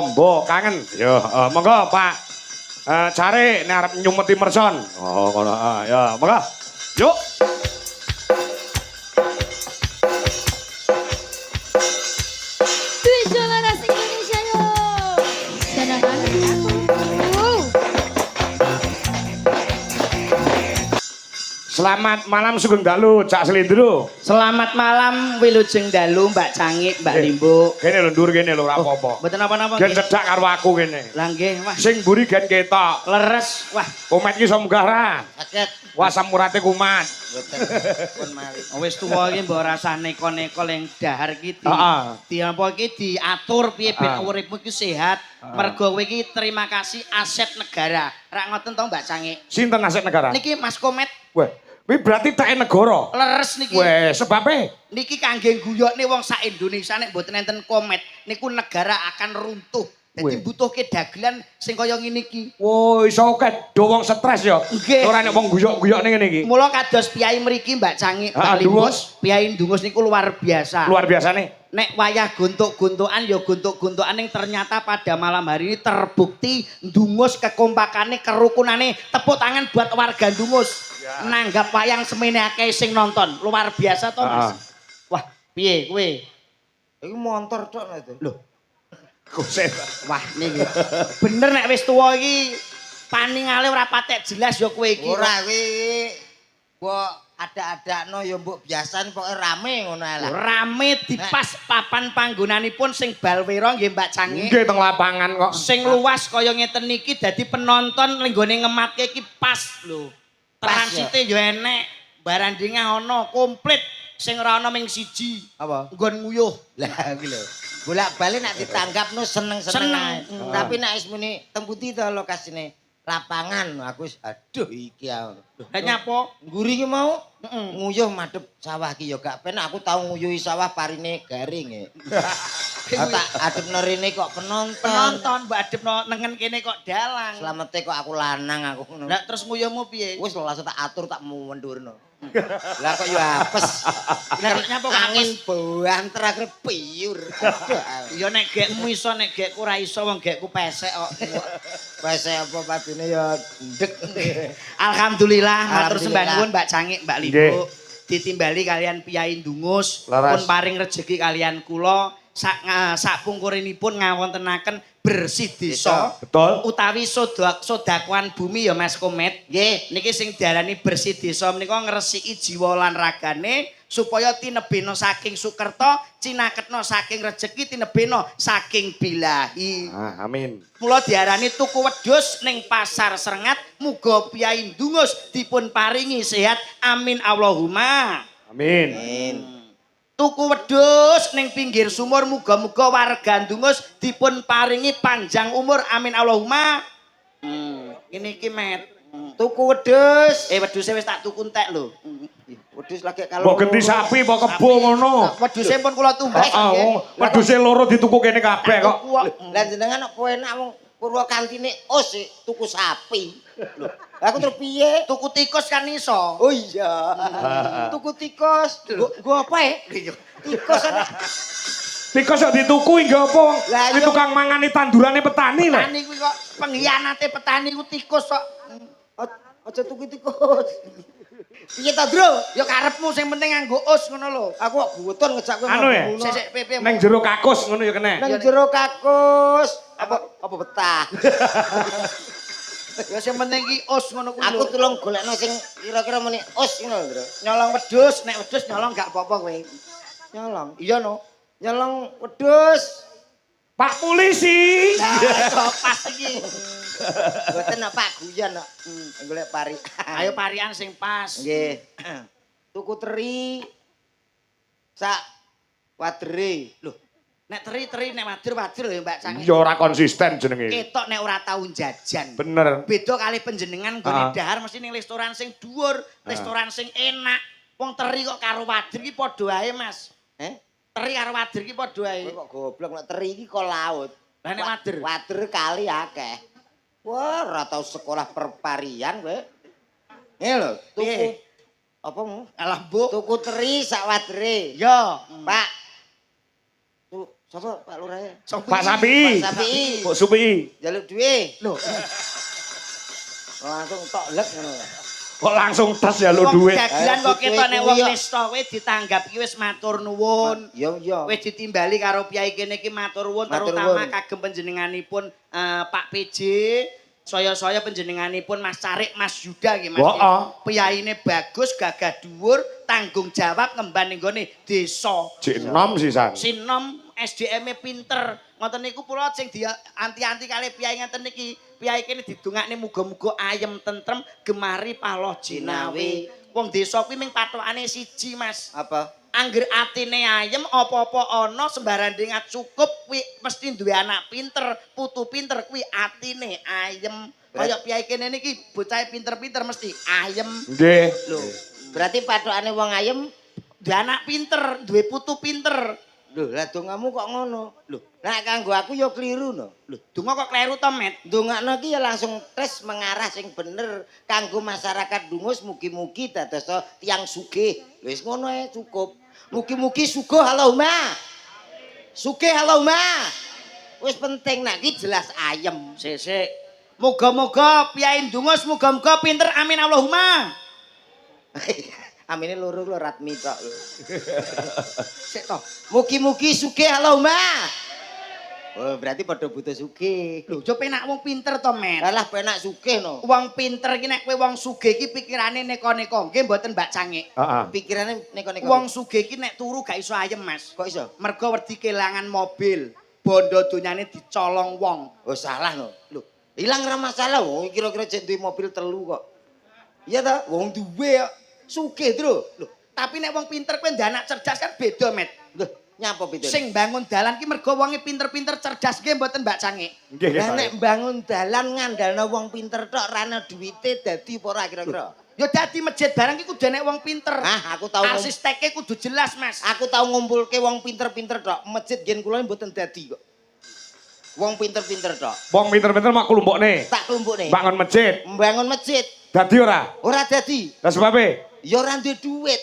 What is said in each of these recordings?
Mbok kangen. Yo, monggo Pak. Cari nek arep nyumeti mercon. Oh, ngono. Ya, monggo. Yuk. Tujuh laras Indonesia yuk. Jangan aku. Selamat malam Sugeng Dalu, Cak Selindro. Selamat malam Wilujeng Dalu, Mbak Cangik, Mbak Limbo. Kene lho ndur kene lho ora apa-apa. Mboten apa-apa. Gen cedak karo aku kene. Lah nggih, Mas. Sing mburi gen ketok. Leres. Wah, Komet iki iso munggah ra. sakit. Wah samurate kumat. Mboten pun mari. Wis tuwa iki mbok rasane neko-neko ling dahar iki. Heeh. Diampo iki diatur piye ben uripmu iki sehat. Mergo kowe iki terima kasih aset negara. Rak ngoten to Mbak Cangik. Sinten aset negara? Niki Mas Komet Wah, kuwi berarti teke negara. leres niki. Weh, sebabe Niki kangge guyokne wong sak Indonesia nek mboten enten Komet niku negara akan runtuh. Dadi butuhke dagelan sing kaya ngene iki. wo iso akeh do wong stres ya. Nggih. Ora nek wong guyok-guyok ning ngene iki. Mula kados piyai mriki Mbak Cangik, Mbak Limbus, piyai Dungus niku luar biasa. Luar biasa nih. Nek wayah gontok-gontokan ya gontok-gontokan yang ternyata pada malam hari ini terbukti Dungus kekompakannya, kerukunannya. Tepuk tangan buat warga Dungus. Ya. Nanggap wayang semene akeh sing nonton. Luar biasa toh Mas. Wah, piye kowe? Iki montor tok itu. Loh, Kuset. wah niki. Bener nek wis tuwa iki paningale ora patek jelas ya kowe iki. Ora kuwi mbok ada-adakno ya mbok biasan pokoke rame ngono ae lah. Rame di pas papan panggonanipun sing balwera nggih Mbak Cangik. Nggih teng lapangan kok. Sing luas kaya ngeten niki dadi penonton lenggone ngematke iki pas lho. Transite yo enek, barandingah ana komplit. Sing ora ana ming siji. Apa? Nggon nguyuh. Lah iki lho. Bolak-balik nek ditanggapno seneng-seneng ae. Tapi nek wis muni teng pundi to lokasine? Lapangan aku wis aduh iki ya. Lah nyapa? Ngguri ki mau nguyuh madhep sawah ki ya gak penak aku tau nguyuhi sawah parine garing. Tak adepno rene kok penonton. Penonton mbak adepno nengen kene kok dalang. Slamete kok aku lanang aku ngono. Lah terus nguyuhmu piye? Wis langsung tak atur tak mundurno. Lah kok ya apes. Lah nyapa kok Angin banter akhire piyur. Ya nek gekmu iso nek gekku ora iso wong gekku pesek kok. Pesek apa padine ya ndek. Alhamdulillah matur sembah Alhamdulillah. nuwun Mbak Cangik, Mbak Limbo. Ditimbali kalian piyai Dungus, pun paring rejeki kalian kula sak pungkurinipun ngawontenaken bersih desa. Betul. Utawi sodakuan bumi ya Mas Komet. Nggih, niki sing diarani bersih desa menika ngresiki jiwa lan ragane supaya tinebena saking sukerta, cinaketna saking rejeki, tinebena saking bilahi. Amin. Mula diarani tuku wedhus ning pasar Serengat, muga piyai Dungus dipun paringi sehat. Amin Allahumma. Amin. Tuku wedhus ning pinggir sumur, muga-muga warga Dungus dipun paringi panjang umur. Amin Allahumma. Ini iki Met. Tuku wedhus. Wedhuse wis tak tuku entek lho. Wedhus lagi kalau Mbok genti sapi mbok kebo ngono. Wedhuse pun kula tumbas. Heeh, wedhuse loro dituku kene kabeh kok. Lah jenengan kok enak wong Purwakantine tuku sapi. Lho, aku terus piye? Tuku tikus kan iso. Oh iya. Tuku tikus. Gua apa ya? Tikus ana. Tikus kok dituku nggo apa? Lah, Iki iya. tukang mangani tandurane petani lho. Petani kuwi kok pengkhianate petani ku tikus kok. Aja tuku tikus. Piye ta, Bro? Ya karepmu sing penting nganggo us ngono lho. Aku kok guton ngejak kowe. Anu ya? Sik PP. Neng jero kakus ngono ya kene. Nang jero kakus. Apa betah? Ya sing penting ki us ngono kuwi. Aku tulung golekno sing kira-kira muni us ngono, Bro. nyolong wedhus, nek wedhus nyolong gak apa-apa kowe. Nyolong. Iya no. Nyolong wedhus. Pak polisi. Nah, pas iki. Mboten Pak guyon kok. Golek pari. Ayo parian sing pas. Nggih. Tuku teri sak wadere. Lho, nek teri-teri nek wadir-wadir lho Mbak Cangik. Ya ora konsisten jenenge. Ketok nek ora tau jajan. Bener. Beda kali panjenengan nggone dahar mesti ning restoran sing dhuwur, restoran sing enak. Wong teri kok karo wadir ki padha ae, Mas. Teri karo wadir ki padha ae. Kowe kok goblok nek teri iki kok laut. Lah nek wadir? Wader kali akeh. Wah, ora tau sekolah perparian kowe. Lho, tuku apa mu? Alah, Mbok. Tuku teri sak wadere. Yo, Pak. Sapa Pak Lurah? Pak Sapi. Pak Sapi. Mbok Supi. Jaluk duwe. Lho, Langsung tok lek ngono. Kok langsung tes ya lo wong duit. dagelan Ayo, kok ketok nek wong kuwi, nista kowe ditanggap iki wis matur nuwun. Iya. Wis ditimbali karo piyai kene iki matur nuwun Matur terutama nuwun. kagem panjenenganipun Pak PJ saya panjenenganipun Mas Carik, Mas Yuda nggih Mas. Heeh. Piyaine bagus, gagah dhuwur, tanggung jawab ngemban ning gone desa. Cik nom sisan. Sinom SDM-e pinter. Ngoten niku kula sing anti-anti kali piyai ngeten iki. Piyai kene didongakne muga-muga ayem tentrem gemari paloh jinawi. Wong desa kuwi ming pathokane siji, Mas. Apa? Angger atine ayem apa-apa ana sembarandingat cukup kuwi mesti duwe anak pinter, putu pinter kuwi atine ayem. Kaya piyai kene niki bocah pinter-pinter mesti ayem. Nggih. Lho, Berarti pathokane wong ayem. duwe anak pinter, duwe putu pinter. Lho, lah dongamu kok ngono? Lho, nek kanggo aku ya kliru no. Lho, donga kok kleru to, Met? Ndongakno iki ya langsung tes mengarah sing bener kanggo masyarakat Dungus mugi-mugi dados tiyang sugih. Wis ngono ae cukup. Mugi-mugi sugih Allahumma. Sugih Allahumma. Wis penting nek iki jelas ayem. Sik. Moga-moga piyai Dungus muga-muga pinter amin Allahumma. Amine loro lho ratmi tok lho. Sik to. Mugi-mugi sugih Allahumma. Oh, berarti padha butuh sugih. Lho, yo penak wong pinter to, Met. Alah penak sugih no. Wong pinter iki nek kowe wong sugih iki pikirane neko-neko, nggih mboten Mbak Cangik. Heeh. Pikirane neko-neko. Wong sugih iki nek turu gak iso ayem, Mas. kok iso? Mergo wedi kelangan mobil, bondo donyane dicolong wong. Oh salah no. Lho, ilang ora masalah. Wong kira-kira jek duwe mobil telu kok. Iya ta? Wong duwe kok. Sugih, Tru. Lho, tapi nek wong pinter kowe ndek anak cerdas kan beda, Met. Lho, nyapa beda? Sing bangun dalan ki mergo wonge pinter-pinter cerdas nggih mboten Mbak Cangik. Nggih. Lah nek bangun dalan ngandalno wong pinter tok ra ana duwite dadi apa ora kira-kira? Ya dadi masjid barang ki kudu nek wong pinter. Ah, aku tau Asisteke kudu jelas, Mas. aku tau ngumpulke wong pinter-pinter tok. Masjid gen kula mboten dadi kok. Wong pinter-pinter tok. Wong pinter-pinter mak klumpukne. Tak klumpukne. Bangun masjid. Membangun masjid. Dadi ora? Ora dadi. Lah sebabe? Ya ora duwe duit.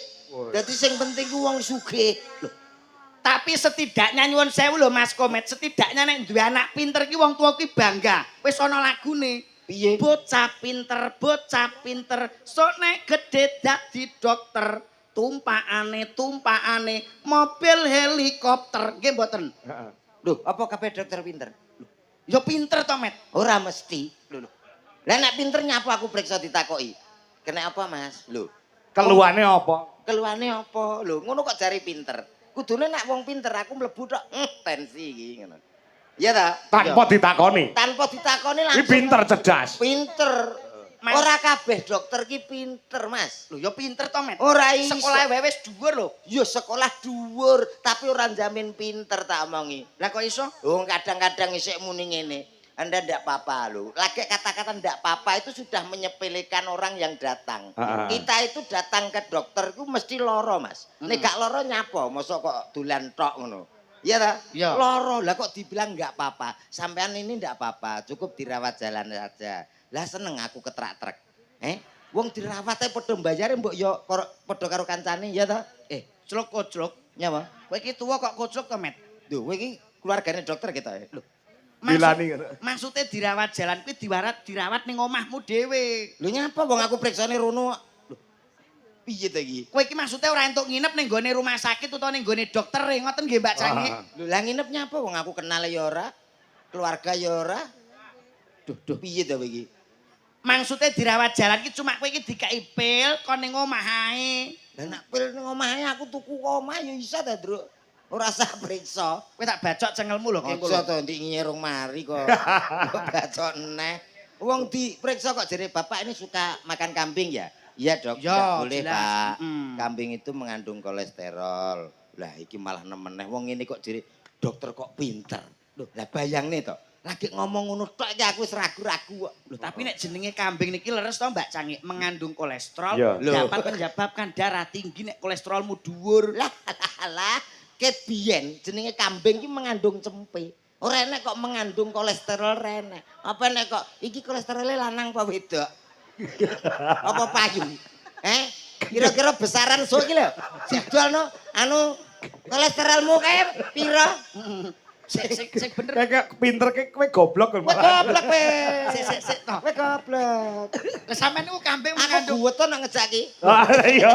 Dadi sing penting ku wong sugih. Lho, Tapi setidaknya nyuwun sewu lho Mas Komet, setidaknya nek duwe anak pinter ki wong tua ki bangga. Wis ana lagune. piye? Bocah pinter, sok nek gedhe dadi dokter. Tumpakane mobil helikopter. Nggih mboten? Heeh. Lho, apa kabeh dokter pinter? Ya pinter to, Met. Ora mesti. Lho. Lah nek pinter nyapa aku periksa ditakoki. Kena apa, Mas? Lho, Keluane apa? keluane apa? Lho, ngono kok jari pinter. Kudune nek wong pinter aku mlebu tok tensi iki ngono. Iya ta? Tanpa Iya. ditakoni. Tanpa ditakoni Iki langsung. pinter cerdas. Pinter. Mas. Ora kabeh dokter ki pinter, Mas. Lho ya pinter to, Met. Ora iso. Sekolah wae wis dhuwur lho. Ya sekolah dhuwur, tapi ora jamin pinter tak omongi. Lah kok iso? Wong kadang-kadang isik muni ngene. Anda ndak apa-apa loh. Lagi kata-kata ndak apa-apa itu sudah menyepelekan orang yang datang. Kita itu datang ke dokter itu mesti loro, Mas. Nek gak loro nyapa? Mosok kok dolan tok ngono. Iya ta? Iya. Loro. Lah kok dibilang nggak apa-apa. Sampean ini ndak apa-apa, cukup dirawat jalan saja. Lah seneng aku ketrak-trek. Wong dirawat ae padha mbayare mbok yo padha karo kancane, ya ta? Clok-koclok. Nyapa? Kowe iki tuwa kok koclok to, Met? Lho, kowe iki keluargane dokter kita ya. Lho. Dilani. Maksudnya dirawat jalan kuwi dirawat ning omahmu dhewe. Lho nyapa wong aku priksane rono. Lho. Piye ta iki? Kowe iki maksudnya ora entuk nginep ning gone rumah sakit utawa ning gone dokter ngoten nggih Mbak Cangik. Lho lah nginep nyapa wong aku kenal ya ora. Keluarga ya ora. Duh piye ta kowe iki? Maksudnya dirawat jalan ki cuma kowe iki dikai pil kon ning omah ae. Lah nek pil ning omahe aku tuku omah ya iso ta, Druk. Ora usah priksa. Kowe tak bacok cengelmu lho kengko. Aja to ndik nyerung mari kok. Kok bacok neh. Wong diperiksa kok jare bapak ini suka makan kambing ya? Iya, Dok. Ya, Nggak boleh, jelas. Pak. Mm. Kambing itu mengandung kolesterol. Lah iki malah nemeneh wong ini kok jare dokter kok pinter. Loh, lah bayangne to. Lagi ngomong ngono tok iki aku wis ragu-ragu kok. Loh, tapi nek jenenge kambing niki leres to Mbak Cangik mengandung kolesterol Iya. dapat menyebabkan darah tinggi nek kolesterolmu dhuwur. Lah, ket biyen jenenge kambing iki mengandung cempe. Ora enek kok mengandung kolesterol rene. Apa enek kok iki kolesterolnya lanang apa wedok? Apa payu? Kira-kira besaran sok iki lho. Sidolno anu Kolesterolmu kae pira? Sing bener. Kayak pinter kayak kowe goblok kan Kowe goblok kowe. Sik no. Kowe goblok. Lah sampean niku kambing Aku mengandung. guweto nak ngejak iki. Ah iya.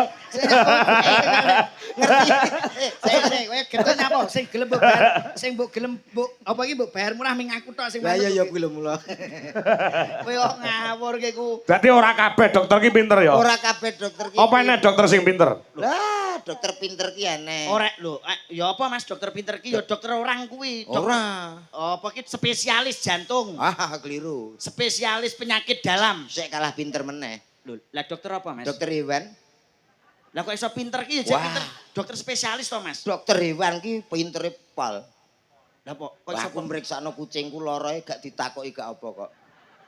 Sik kowe gedhe nyapa sing gelem mbok bayar, sing mbok gelem mbok apa iki mbok bayar murah ming aku tok sing. Lah iya ya kuwi lho mula. Kowe kok ngawur ki ku. Berarti ora kabeh dokter ki pinter ya. Ora kabeh dokter ki. Apa enek dokter sing pinter? Lah, dokter pinter ki aneh. Ora lho, ya apa Mas dokter pinter ki ya dokter orang kuwi. Ora. Apa ki spesialis jantung. Ah, keliru. Spesialis penyakit dalam. Sik kalah pinter meneh. Lho, lah dokter apa Mas? Dokter hewan. Lah kok iso pinter ki ya jek Wah. pinter. Dokter spesialis to Mas. Dokter hewan ki pintere pol. Lah kok Lah iso aku mriksakno kucingku loroe gak ditakoki gak apa kok.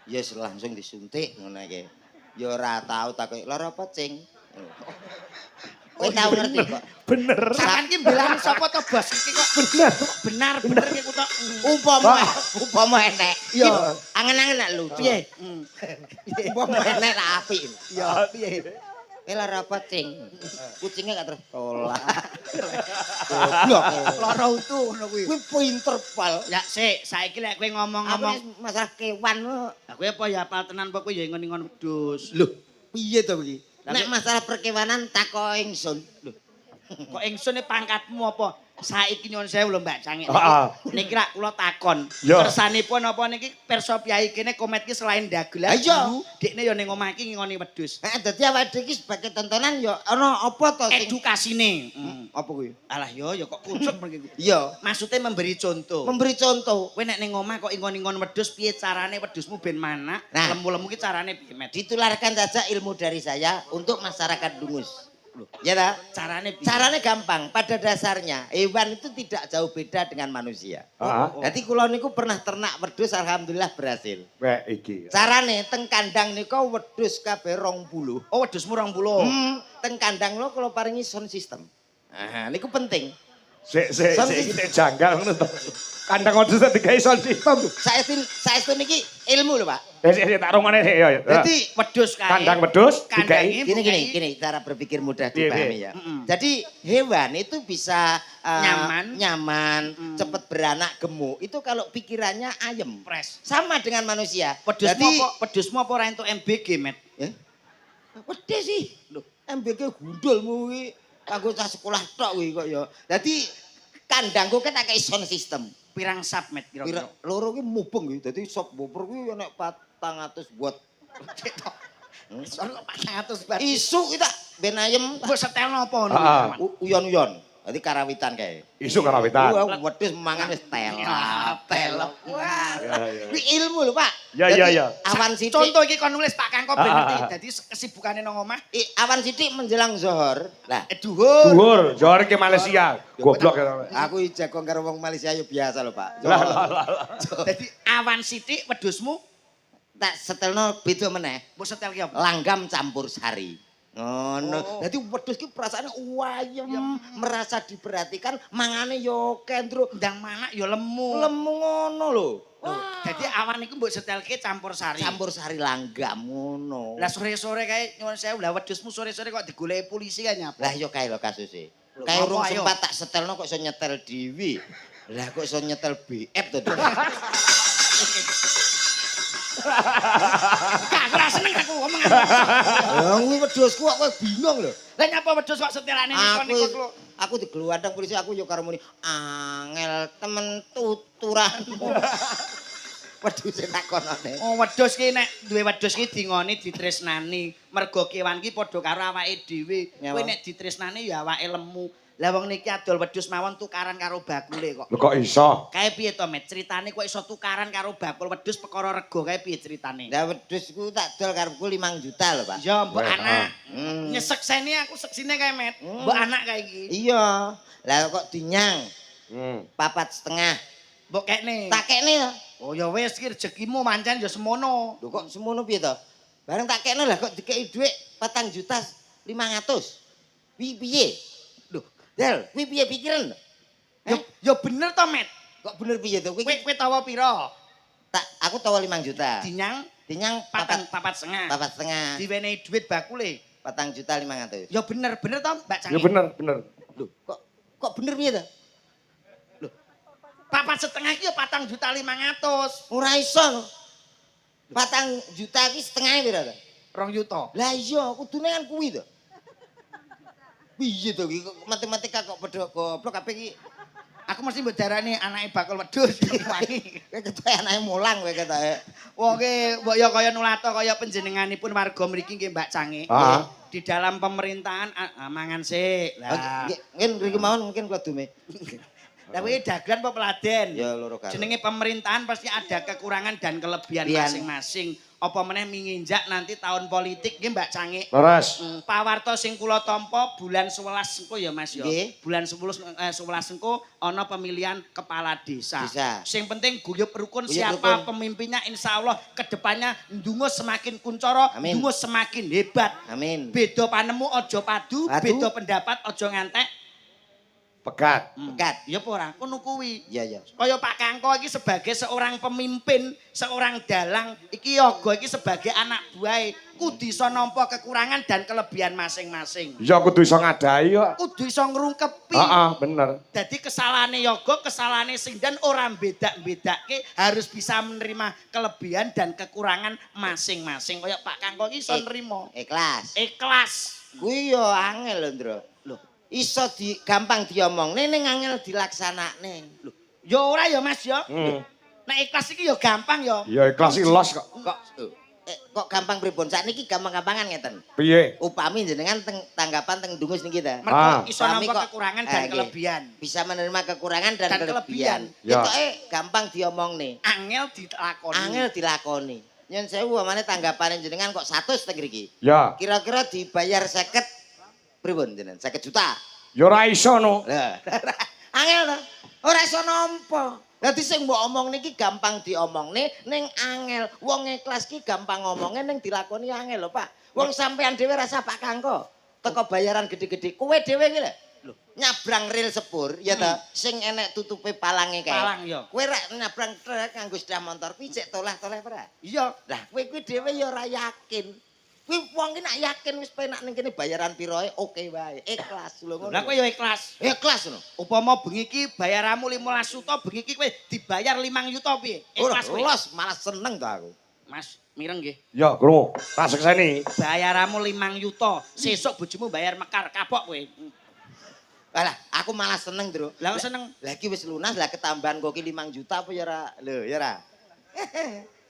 Yes langsung disuntik ngono iki. Ya ora tau takoki lara apa, Cing? Kowe tau ngerti kok. Bener. sampean ki mbelani sapa to bos iki kok benar bener ki ku tok. Umpama enek. Iya. Angen-angen nak lu. Piye? Umpama enek nak apik. Ya piye? Kowe lara apa, Cing? Kucingnya gak terus tolak. Goblok. Lara utuh ngono kuwi. Kuwi pinter pal. Ya sik, saiki lek kowe ngomong-ngomong, Aku masalah kewan kok. lah kowe apa ya apal tenan apa kowe ya ngon-ngon wedhus. Lho, piye to iki? Lah, Nek masalah perkewanan tako ingsun. Lho, Kok ingsun pangkatmu apa? Saiki nyuwun sewu lho Mbak Cangik. Heeh. Niki rak kula takon. Yo. Kersanipun apa niki pirsa piyai kene komet ki selain dagelan Ha, iya. guru, dekne ya ning omah iki ngoni wedhus. dadi awake dhewe iki sebagai tontonan ya ana apa to sing Edukasine. apa kuwi? Alah ya kok kucuk mriki. Iya, Maksudnya memberi contoh. memberi contoh. Kowe nek ning omah kok ingon-ingon wedhus piye carane wedhusmu ben manak? Nah. Lemu-lemu ki carane piye, Met? Ditularkan saja ilmu dari saya untuk masyarakat Dungus. Ya ta? Carane piye? Caranya gampang. Pada dasarnya hewan itu tidak jauh beda dengan manusia. Ah, Jadi kula niku pernah ternak wedhus alhamdulillah berhasil. kayak iki. Carane teng kandang niku wedhus kabeh 20. Oh, wedhusmu 20. Teng kandang lo kalau paringi sound system. Nah, niku penting. Sik Sound iki nek janggal ngono to. Kandang wedhus digawe sound system. Saestu niki ilmu lho, Pak. Sik tak rungokne sik ya. Jadi wedhus kae. Kandang wedhus digawe Kandange Gini, cara berpikir mudah Piye, dipahami piye? ya. Jadi hewan itu bisa Nyaman. cepet beranak, gemuk. Itu kalau pikirannya ayem. Pres. Sama dengan manusia. Wedhusmu apa ora entuk MBG, Met? Ya? Wedhe sih. Loh, MBG gundulmu kuwi kanggo cah sekolah tok kuwi kok ya. Dadi kandangku kan tak sound system. Pirang sap, Met kira-kira? Loro ki mubeng iki. Dadi subwoofer kuwi enek 400 watt. Sono 400 bar. Isu kita ben ayem Mbok setelno apa ngono? Ah. uyon-uyon. Dadi karawitan kae. isu karawitan. Wah, wedhus mangan wis telap. Wah. Ya. Kuwi ilmu lho, Pak. Ya, Dadi, ya, ya. Awan sithik. Contoh iki kon nulis Pak Kangko ben Ah, ngerti. ah, ah. Dadi kesibukane nang omah Awan sithik menjelang zuhur. Lah, dhuwur. Dhuwur, jare ke Malaysia. Goblok ya. aku jago karo wong Malaysia yo biasa lho, Pak. Dadi awan sithik wedhusmu Tak setelno beda meneh. mbok setel ki apa? Langgam campur sari. Ngono. Oh. Dadi wedhus ki perasaane wayem, merasa diperhatikan, mangane yo kendro. Ndang manak ya lemu. Lemu ngono lho. Dadi awan iku mbok setelke campur sari. Campur sari langgam ngono. Lah sore-sore kae nyuwun sewu lah wedhusmu sore-sore kok digoleki polisi kan nyapa. Lah yo kae lho kasuse. Lho, Kae apa, urung ayo? sempat tak setelno kok iso nyetel dhewe. Lah kok iso nyetel BF to. Gak ora seneng aku ngomong. Lah kuwi wedhusku kok kowe bingung lho. Lah nyapa wedhus kok setelane niku. Aku digeluwadang polisi aku yo karo muni angel temen tuturanmu. Wedhus tak konone. Oh, wedhus ki nek duwe wedhus ki dingoni ditresnani. Mergo kewan ki padha karo awake dhewe. Ya, Kowe Bang. nek ditresnani ya awake lemu. Lah wong niki adol wedhus mawon tukaran karo bakule kok. Lho kok iso? Kae piye to, Met? Critane kok iso tukaran karo bakul wedhus perkara rego kae piye critane? Lah wedhusku tak dol karepku 5 juta lho, Pak. Ya mbok Wah, anak. Hmm. Nyesekseni aku seksine kae, Met. Mbok anak kae iki. Iya. Lah kok dinyang Hmm. 4,5. Mbok kekne. Tak kekne ya. Oh ya wis ki rezekimu mancen ya semono. Lho kok semono piye to? Bareng tak kekne lah kok dikeki dhuwit 4 juta 500. Piye? Lho, Del, kuwi piye pikiran? Ya bener to, Met. Kok bener piye to? Kuwi Kowe tawa pira? aku tawa 5 juta. Dinyang Dinyang 4,5. 4,5. Diwenehi duit bakule. 4 juta 500. Ya bener to, Mbak Canggih? Ya bener, bener. Lho, kok Kok bener piye ta? Lho. 4,5 ki ya 4.500.000. Ora iso. 4 juta ki setengah pira ta? 2 juta. Lah iya, kudune kan kuwi to. Piye to iki matematika kok padha goblok kabeh iki. Aku mesti mbok darani anake bakul wedhus wangi. Kowe ketoke anake mulang kowe ketoke. Wong ki mbok ya kaya nulato kaya panjenenganipun warga mriki nggih Mbak Cange. Ah. Di dalam pemerintahan mangan sik. Lah. Mungkin mriki mawon mungkin kula dume. Tapi dagelan apa peladen? Ya loro karo. Jenenge pemerintahan pasti ada kekurangan dan kelebihan Iya. masing-masing. Apa meneh minginjak nanti tahun politik nggih Mbak Cange. Leres. Pawarto sing kula tampa bulan 11 engko ya Mas ya. Nggih. Bulan 11 engko ana pemilihan kepala desa. Desa. Sing penting guyub rukun Guyub siapa rukun. pemimpinnya insya Allah kedepannya ndungu semakin kuncoro, Amin. ndungu semakin hebat. Amin. Beda panemu ojo padu, Padu. beda pendapat ojo ngantek. Pekat. Pekat. Ya apa ora? Ngono kuwi. Iya ya. Kaya Pak Kangko iki sebagai seorang pemimpin, seorang dalang, iki yoga iki sebagai anak buah kudu iso nampa kekurangan dan kelebihan masing-masing. Ya kudu iso ngadahi kok. Kudu iso ngrungkepi. Heeh, bener. Dadi kesalahane yoga, kesalahane Sindan ora beda-bedake, harus bisa menerima kelebihan dan kekurangan masing-masing. Kaya Pak Kangko iki iso nrimo. Ikhlas. Ikhlas. Kuwi yo angel lho, Ndro. Loh, Iso gampang diomongne ning angel dilaksanakne. loh. Ya ora ya Mas ya. Hmm. Nek ikhlas iki ya gampang ya. Ya ikhlas iki los kok. Kok gampang pripun? Sakniki gampang-gampangan ngeten. Piye? Upami jenengan tanggapan teng dungus niki ta. Mergo iso Kami nampa kok- kekurangan dan nggih. kelebihan. Bisa menerima kekurangan dan, Dan kelebihan. Ya. Ketoke gampang diomongne. Angel dilakoni. Angel dilakoni. Nyen sewu amane tanggapane jenengan kok 100 teng mriki. Ya. Kira-kira dibayar 50 pripun jenengan? 50 juta. Ya ora iso no. Lah, angel to. Ora iso nampa. Dadi sing mbok omong niki gampang diomongne ning angel. Wong ikhlas ki gampang ngomongnya ning dilakoni angel lho, Pak. Wong sampean dhewe rasa Pak Kangko. Teko bayaran gede-gede. Kowe dhewe iki lho. Nyabrang rel sepur ya ta, sing enek tutupe palange kae. Palang ya. Kowe rak nyabrang trek nganggo sepeda motor kuwi cek toleh-toleh ora? Iya. Lah kowe kuwi dhewe ya ora yakin. Kuwi wong ki nak yakin wis penak ning kene bayaran piroe oke wae. Ikhlas lho ngono. Lah kowe ya ikhlas. Ikhlas ngono. Upama bengi iki bayaramu 15 juta, bengi iki kowe dibayar 5 juta piye? Ora Ikhlas kowe. los malah seneng to aku. Mas, mireng nggih. Ya, krungu. Tak sekseni. Bayaramu 5 juta, sesuk bojomu bayar mekar, kapok kowe. Alah, aku malah seneng, Bro. Lah kok seneng? Lah iki wis lunas lah ketambahan kok ki 5 juta apa ya ora? Lho, ya ora.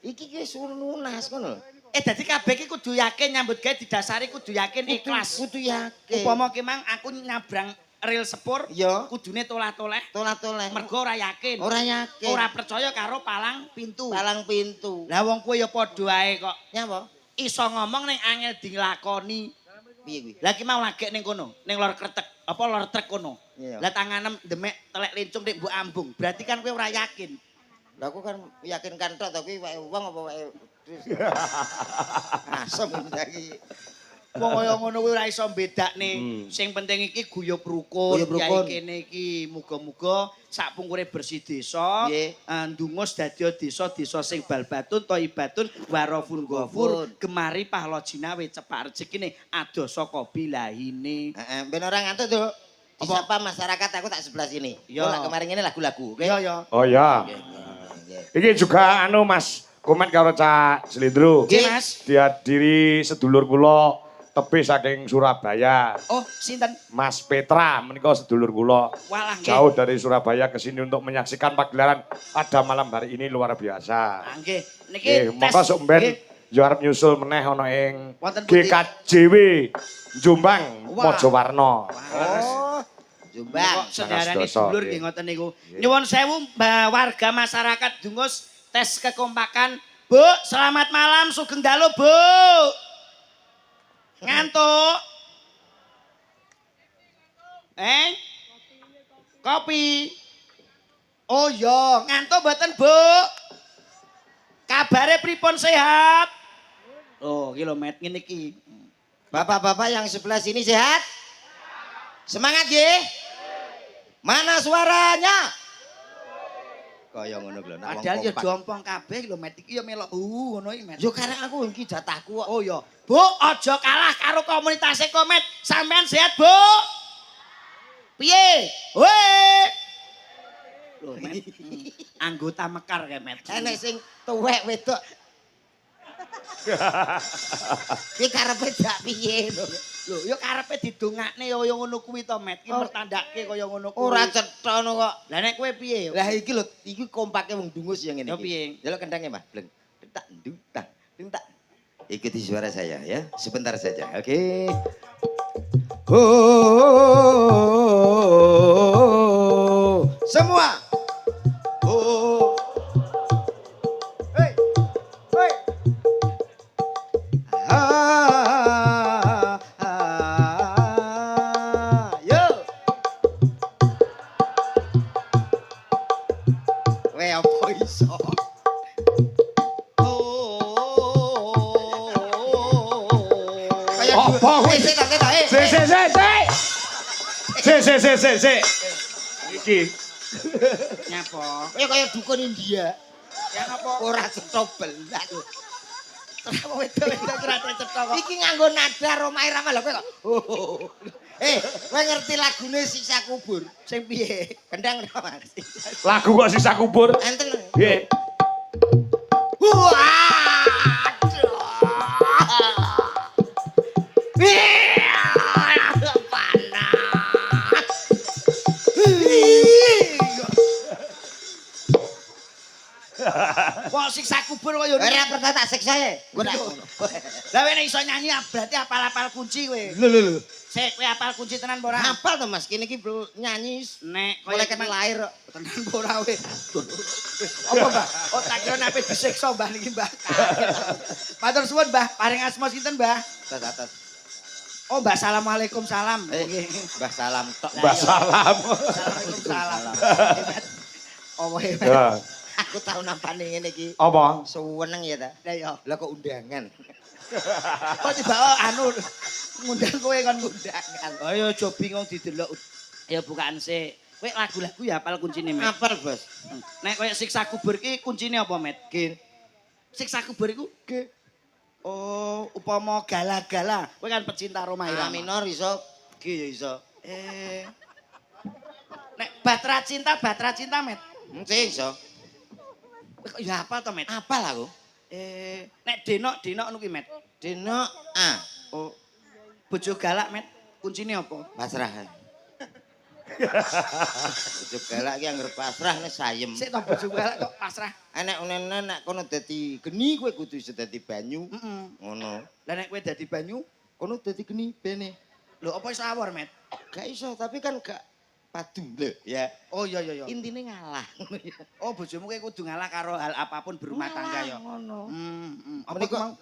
Iki ki wis lunas ngono. Dadi kabeh iki kudu yakin nyambut gawe didasari kudu yakin ikhlas. Kudu yakin. Upama ki mang aku nyabrang rel sepur, Ya. kudune tolah-toleh. Toleh-toleh. Mergo ora yakin. Ora yakin. Ora percaya karo palang pintu. palang pintu. Lah wong kowe ya padha ae kok. Nyapa? Iso ngomong ning angel dilakoni. Piye kuwi? Lah ki mau lagek ning kono, ning lor kretek, apa lor trek kono. Iya. Lah tanganem demek telek lincung nek mbok ambung. Berarti kan kowe ora yakin. Lah aku kan yakinkan tok to kuwi wae wong apa wae. Asem iki. Wong kaya ngono kuwi ora iso bedakne. Sing penting iki guyub rukun. Guyub rukun. Yai kene iki muga-muga sakpungkure bersih desa, Nggih. ndungus dadi desa-desa sing balbatun thaibatun warafun ghafur. Gemari pahla jinawe cepak rezekine adoh saka bilahine. Heeh, ben ora ngantuk, Duk. Disapa masyarakat aku tak sebelah sini. Iya. Kok kemarin ini lagu-lagu, oke? Iya ya. Oh ya. Nggih. Iki juga anu Mas, komen karo Cak Slindro. Nggih, Mas. Dihadiri sedulur kula tebih saking Surabaya. Oh, sinten? Mas Petra menika sedulur kula. Walah nggih. Jauh dari Surabaya ke sini untuk menyaksikan pagelaran pada malam hari ini luar biasa. Ah, nggih. Niki Nggih, monggo sok Nggih. ben yo arep nyusul meneh ana ing Wonten pundi? GKJW Jombang Wah. Mojowarno. Oh, Jombang. Kok sendarane Sangat dulur dosa, nggih ngoten niku. Nyuwun sewu warga masyarakat Dungus tes kekompakan. Bu, selamat malam sugeng dalu, Bu. Ngantuk. Kopi. Oh iya, ngantuk mboten, Bu? Kabare pripun sehat? Oh, kilomet ngene iki. Bapak-bapak yang sebelah sini sehat? Semangat ya? Mana suaranya? Kaya ngono lho nek wong Padahal ya kompak. jompong kabeh kilomet iki ya melok ngono iki, Met. Yo karek aku iki jatahku kok. Oh ya, Bu, aja kalah karo komunitas Komet. Sampean sehat, Bu? Piye? Weh. Loh, Met. Anggota mekar kae, Met. Enek sing tuwek wedok. Ki karepe dak piye lho. Lho, ya karepe didongakne kaya ngono kuwi to, Met. Ki mertandake kaya ngono kuwi. Ora cetha ngono kok. Lah nek kowe piye? Lah iki lho, iki kompake wong dungus ya ngene Ya iki. piye? Delok kendangnya, Mas. Bleng. Tak tak tak. Ikuti suara saya ya. Sebentar saja. Oke. Oh, semua. Oh. Hey. Hey. Yo. Weh apa iso? Apa kuwi? Sik. Se. Iki. Nyapa? Kaya dukun India. Ya apa? Ora cetha belas. Wedok-wedok ora cetha kok. Iki nganggo nada Roma Irama lho kowe kok. Kowe ngerti lagune Siksa Kubur? Sing piye? Gendang ora, Mas? Lagu kok sisa kubur. Enten. Piye? Kok siksa kubur kaya ngono. Ora pertama tak siksa ya. Gue tak ngono. Lah nek iso nyanyi berarti apal-apal kunci kowe. Lho. Sik kowe apal kunci tenan apa ora? Hafal to Mas, kene iki bro nyanyi Nek mulai kena lahir kok. tenan apa ora kowe? Apa, Mbah? Oh tak kira nape disiksa Mbah niki, Mbah. Matur suwun, Mbah. Paring asma sinten, Mbah? Atas. Oh, Mbah, assalamualaikum salam. Nggih. Mbah salam tok. Mbah salam. Waalaikumsalam. Oh, hebat. Ya. Aku tau nampane ngene iki. Apa? Suweneng ya ta. Lah ya. Lah kok undangan. Kok tiba anu ngundang kowe kon ngundangan. Ayo aja bingung didelok. Ya bukaan sik. Kowe lagu-lagu ya apal kuncine, Met. Apal, Bos. Nek koyo siksa kubur ki kuncine apa, Met? Gin. Siksa kubur iku G. Oh, upama gala-gala. Kowe kan pecinta Roma A Irama. minor iso, G ya iso. Nek batra cinta, Met. Sik iso. Kok ya apal to, Met? Apal aku. Nek denok nu ki, Met. Dino A. Oh. Bojo galak, Met. Kuncine apa? Pasrah. Bojo galak ki anggere pasrah nek sayem. Sik to bojo galak kok pasrah. Enek unene nek kono dadi geni kowe kudu iso dadi banyu. Heeh. Ngono. Lah nek kowe dadi banyu, Kono dadi geni bene. lho apa iso awor, Met? Gak iso, tapi kan gak padu lho ya. Oh iya. Intine ngalah. Oh bojomu kowe kudu ngalah karo hal apapun berumah tangga ya. Ngono. Apa Menika- mau?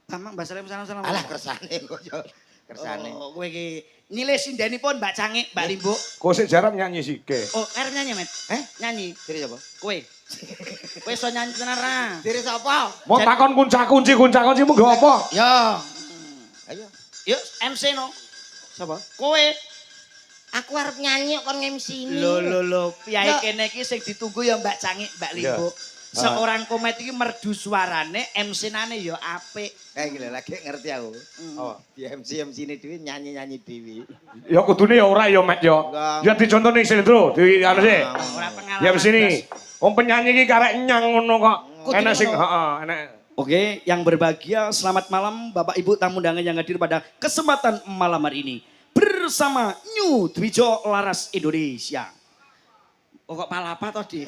Bambang Mbak salam. Alah kersane kok yo. Kersane. Oh, kowe iki nyilih sindenipun Mbak Cangik, Mbak Limbo. Kok sik jarang nyanyi sike. Oh, arep nyanyi, Met? Nyanyi. Diri sapa? Kowe. Kowe iso nyanyi tenan ra? Diri sapa? Mau takon kunci mu nggo apa? Yo. Ayo. Yuk, MC no. Sapa? Kowe. Aku arep nyanyi kok nge-MC ini. Lho, piyai Ya. kene iki sing ditunggu ya Mbak Cangik, Mbak Limbo. Seorang komet iki merdu suarane, MC-nane ya apik. Kayak gila lagi ngerti aku. Oh. Di MC ini dhewe nyanyi dhewe. Ya kudune ya ora ya Mek ya. Enggak. Ya dicontoni Sindro, di anu sih. Ora pengalaman. Ya sini. Wong penyanyi iki karek nyang ngono kok. Kudune Enak sing ngono. heeh, enak. Oke, yang berbahagia, selamat malam Bapak Ibu tamu undangan yang hadir pada kesempatan malam hari ini. Bersama New Dwijo Laras Indonesia. Oh kok palapa toh, Dik?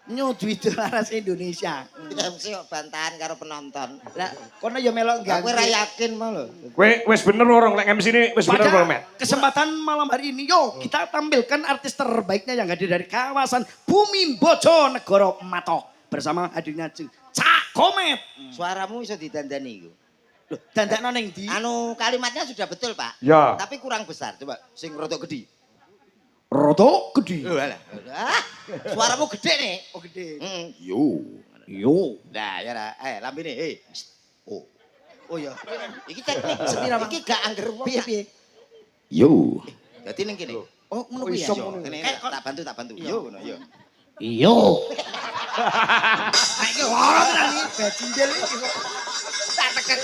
New Dwijo Laras Indonesia. MC kok bantahan karo penonton. Lah, kono ya melok Aku ganggu. ora yakin mau lho. Kowe wis bener orang lek MC ini wis bener Pada belum, Mek? kesempatan malam hari ini, yuk kita tampilkan artis terbaiknya yang hadir dari kawasan Bumi Bojonegoro Matok. Bersama hadirnya Cak Komet. Suaramu iso didandani iku. Loh, dandakno ning ndi? Anu kalimatnya sudah betul, Pak. Ya. Tapi kurang besar. Coba sing rodok gede. Roto gede. Alah. Suaramu gede nih. Oh gede. Yo. Yo. Nah, ya ra. Lambene. Oh. Oh ya. Iki teknik sendiri iki gak angger wong. Piye? Yo. Dadi ning kene. Oh ngono Oh, kuwi ya. iso Yo, ngono. kene Kayak kok- tak bantu. Yo ngono yo. Yo. Ayo ora tenan iki bajindel iki kok. Tak tekan.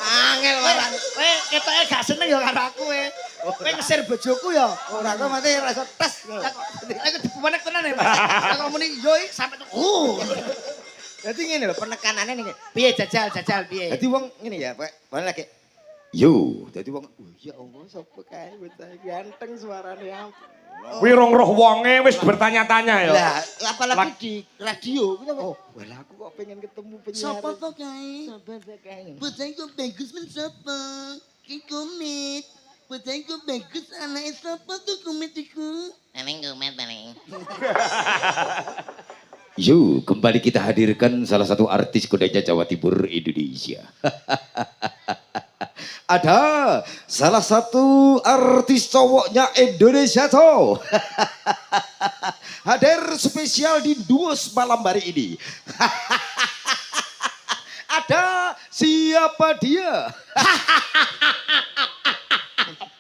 Angel waran. Kowe ketoke gak seneng ya karo aku kowe. Kowe ngesir bojoku ya. Ora kok mate rasa tes. Lah kok dibumenek tenan ya, Mas. Lah kok muni yo sampe Dadi ngene lho penekanane ning piye jajal piye. Dadi wong ngene ya, Pak. Balik lagi. Yo, dadi wong ya Allah sapa kae bocah ganteng suarane ampun. Kuwi rong roh wonge wis bertanya-tanya ya. Lah, apalagi di radio. Oh, walah aku kok pengen ketemu penyiar. Sapa to kae? Sapa kae? Bojoku bagus men sapa? Ki komit. Bojoku bagus anake sapa tuh komit iku? Neneng kumet neneng. Yo, kembali kita hadirkan salah satu artis kudanya Jawa Timur Indonesia. Ada salah satu artis cowoknya Indonesia tuh. Hadir spesial di Duos malam hari ini. Ada siapa dia?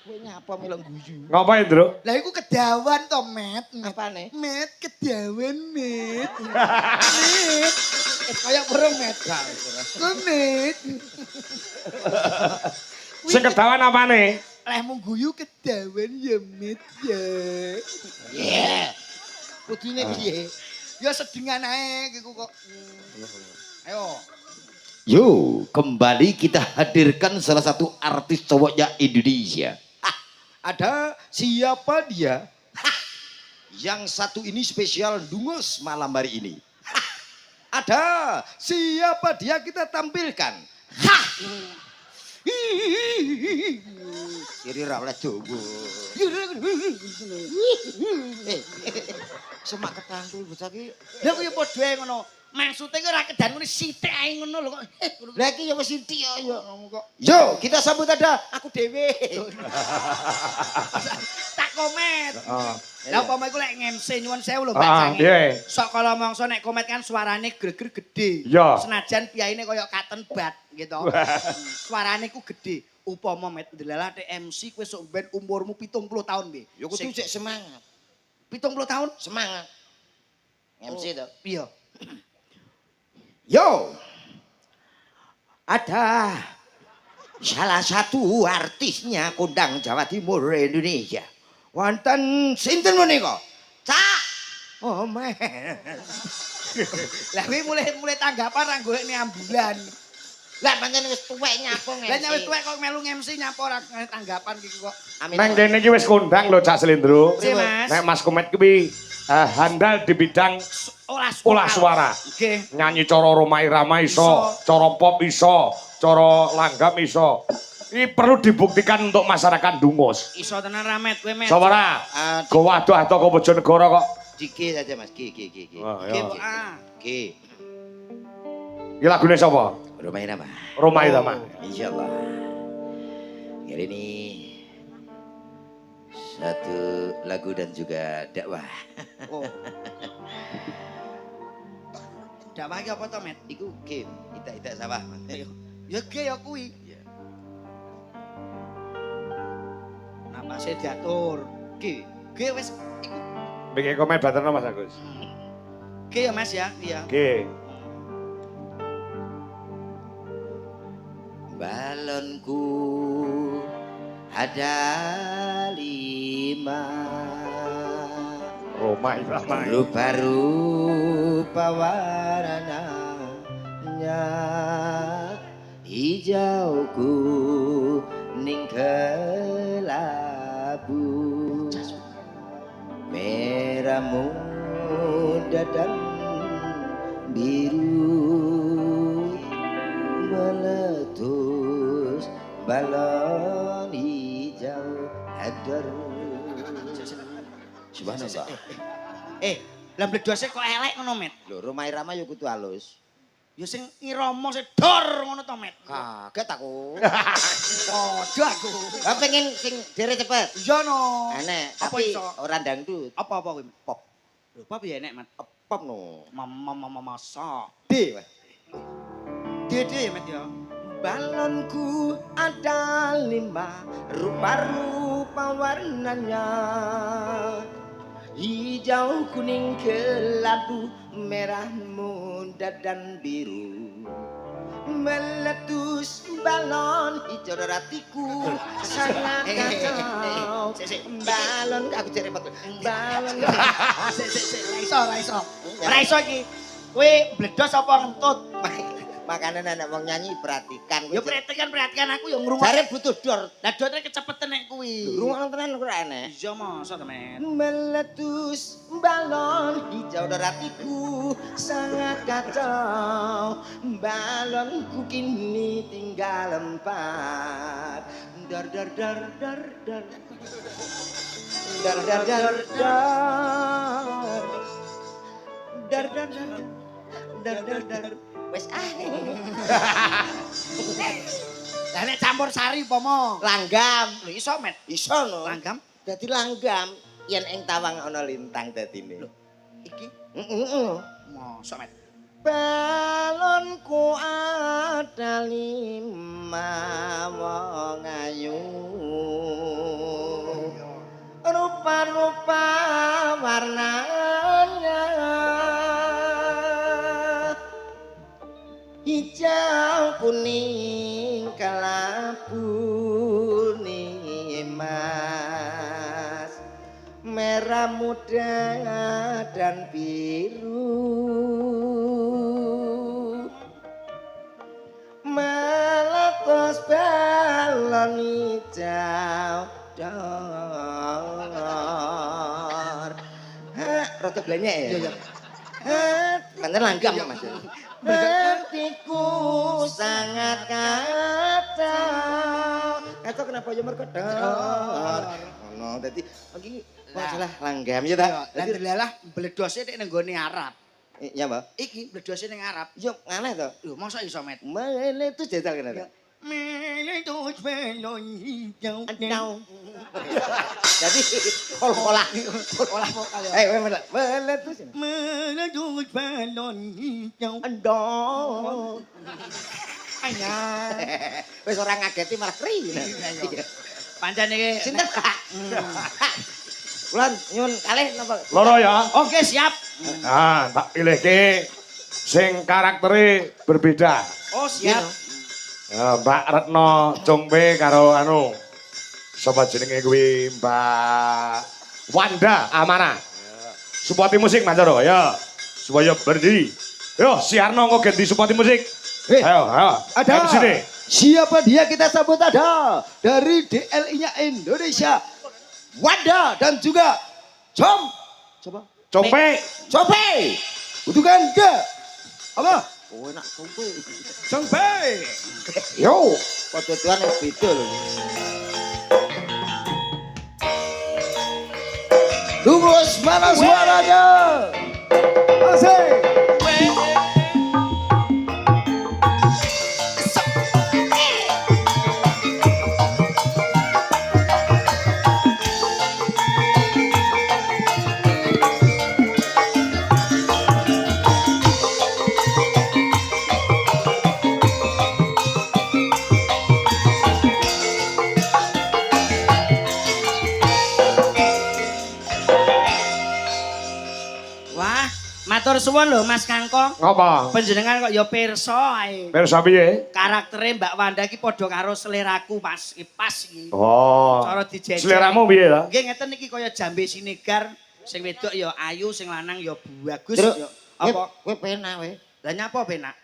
Kowe nyapa melong guyu. Ngapain, Bro? Lah iku kedawan to, Met. Apane? Met kedawan, Met. Met. Kayak burung, Met. Met. Sing kedawan apane? Lehmu guyu kedawan ya, Met ya. Yeah. Kudune piye? Ya sedengan ae iku kok. Ayo. Yo, kembali kita hadirkan salah satu artis cowoknya Indonesia. Ada siapa dia? Yang satu ini spesial Dungos malam hari ini. Ada siapa dia kita tampilkan? Siri ra oleh jowo. Semak ketangkul bocah ki. Lah kok ya padha ae ngono. Maksude ki ora kedan ngene sithik ae ngono lho kok. Lah iki ya wis sithik ya kok. Yo, kita sambut ada Aku dhewe. Tak komet. Heeh. Lah upama iku lek ngemse nyuwun sewu lho Mbak Ah, Sangi. piye? Sok kala mangsa nek komet kan suarane greger gede. Iya. Senajan piyaine kaya katen bat gitu. Suarane ku gede. Upama met ndelalah MC kowe sok ben umurmu 70 tahun piye? Ya kudu cek semangat. 70 tahun? Semangat. MC to. Iya. Yo. Ada salah satu artisnya kondang Jawa Timur Indonesia. Wonten sinten menika? Cak. Oh men. Lah kuwi mulai tanggapan ra golekne ambulan. Lah pancen wis tuwek nyapa ngene. Lah nyawis tuwek kok melu MC nyapa ora tanggapan iki kok. Nang kene iki wis kondang lho Cak Slendro. Si Mas. Nek Mas Komet kuwi handal di bidang olah suara. Nggih. Nyanyi cara Roma Irama iso, cara pop iso, cara langgam iso. Ini perlu dibuktikan untuk masyarakat Dungos. Iso tenan ramet kowe met. Sawara, go waduh atau go Bojonegoro kok. Diki saja Mas. Ki. Oh, Nggih, iya. Pak. Ah. Ki. Iki lagune sapa? Roma Irama. Roma Irama. Insyaallah. Kali ini satu lagu dan juga dakwah. Oh. Dakwah iki apa to, Met? Iku game, itak-itak sawah. Ya ge ya kuwi. Napase diatur. Ge wis iku. Bikin komen baterno Mas Agus. Ge ya Mas ya, iya. Oke. Balonku ada 5. Roma Irama. Rupa-rupa warnanya hijau kuning kelabu merah muda dan biru meletus balon hijau hadar. Subhanallah. Lah bledose kok elek ngono, Met? Lho, Roma Irama yo kudu halus. Ya sing irama sing dor ngono to, Met. Kaget aku. Padha aku. Lah pengen sing dere cepet. Iya no. Enek, Apa tapi iso? ora dangdut. Apa kuwi? Pop. Lho, pop ya enek, Met. Pop no. Mama masa. D. Weh. Dede ya, Met ya. Balonku ada 5, rupa-rupa warnanya hijau, kuning, kelabu, merah, muda, dan biru meletus balon hijau ratiku sangat kacau balon aku jadi repot balon Ra iso iki. Kowe bledos apa ngentut? makanan anak wong nyanyi perhatikan Ya perhatikan aku ya ngrungokne. jare butuh dor Lah dote kecepetan nek kuwi. rungokno tenan kok aneh Iya masa to, Men. meletus balon hijau ratiku sangat kacau balonku kini tinggal 4 dar dar dar dar dar dar dar dar dar dar dar dar dar dar wes Lah nek campur sari umpama langgam lho iso, Met. iso no Langgam. dadi langgam yen ing tawang ana lintang dadine Iki masa, Met. balonku ada 5 wong ayu rupa-rupa warnanya hijau kuning kelabu emas merah muda dan biru meletus balon hijau dor rada blenyek ya bener langgam Mas hatiku sangat kacau kenapa ya mergo dor ngono dadi iki masalah langgam ya ta Lah delalah bledose nek ning gone Arab. iya Mbak Iki bledose ning Arab. yo aneh to Lho masa iso, Met? mele itu jajal kena ta Meletus balon hijau. Entau. Jadi kol-kolah. Olah vokal ya. Mele itu sih. Meletus balon hijau. Endong. Anyar. Wis ora ngageti malah kri. Pancen iki Sinten, Kak? Ulan nyun kalih napa? Loro ya. Oke, siap. Nah, tak pilihke sing karaktere berbeda. Oh, siap. Mbak Retno Congbe karo anu sapa jenenge kuwi Mbak Wanda Amana. Supporti musik Mas Coro ya. Supaya berdiri. Yo, si Arno kok ganti supporti musik. Ayo, Ada. Di sini. Siapa dia kita sambut ada dari DLI-nya Indonesia. Wanda dan juga Coba. Congbe. Cope. Butuhkan ke? Apa? Oh enak sumpah. Cope. Yo. Podo-podoan wis beda lho. Dungus mana suaranya? Asik. Wah, matur suwun lho Mas Kangkong. Ngapa? Panjenengan kok ya pirsa ae. Pirsa piye? Karaktere Mbak Wanda iki padha karo seleraku Mas. Iki pas iki. Oh. Cara dijejel. Seleramu piye ta? Nggih ngeten iki kaya jambe sinegar, sing wedok ya ayu, sing lanang ya bagus Truk, ya. Apa? kowe penak we. Lah nyapa penak?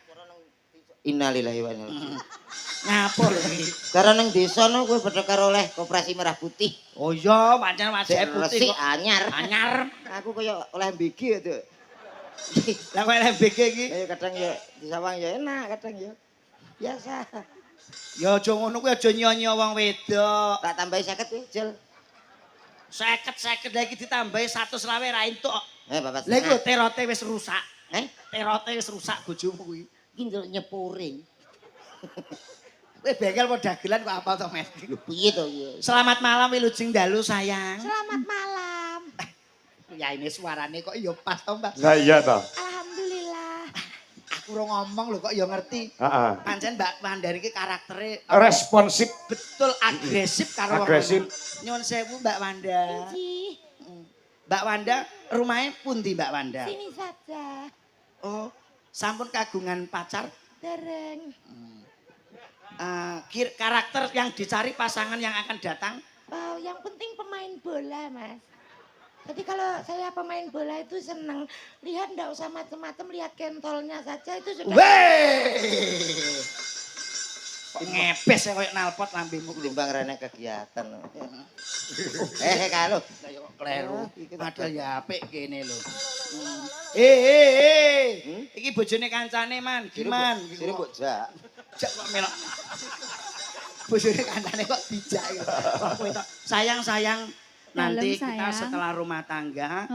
Innalillahi wa inna ilaihi. Nyapa lho iki? Karena nang desa no kowe padha karo oleh koperasi merah putih. Oh iya, pancen wajah Sik putih resik kok. anyar. Anyar. Aku kaya oleh MBG itu. Lah kok LBG iki? Kayak kadang ya di sawang ya enak, kadang ya biasa. Ya aja ngono kuwi aja nyonya wong wedok. Tak tambahi 50 ya, Jel. 50 lagi ditambahi 120 ra entuk. Bapak. Lah iku terote wis rusak. Eh, Terote wis rusak bojomu kuwi. iki ndelok nyepuring. Kowe bengkel apa dagelan kok apa to, Mas? Lho piye to ya? Selamat malam Wilujeng Dalu sayang. Selamat malam. Ya ini suarane kok ya pas to, Mbak. Lah iya ta. Alhamdulillah. Aku ora ngomong lho kok ya ngerti. Heeh. Pancen Mbak Wandari iki karaktere Responsif. betul agresif karo wong Agresif. lanang. Nyuwun sewu Mbak Wanda. Ji, Mbak Wanda, rumahnya pundi Mbak Wanda? sini saja. Oh, sampun kagungan pacar? Dereng. Karakter yang dicari pasangan yang akan datang. Oh, yang penting pemain bola, Mas. Jadi kalau saya pemain bola itu seneng. Lihat ndak usah macem-macem, lihat kentolnya saja itu sudah. Weh! Ngebes ya koyo nalpot lambemu. Limbang rene kegiatan. Kalau. Ayo kleru. Padahal ya apik kene lho. Iki bojone kancane man, Giman. Sire mbok jak. Jak kok melok. Bojone kancane kok dijak iki. Kowe tok sayang-sayang nanti Dalam, kita sayang. setelah rumah tangga,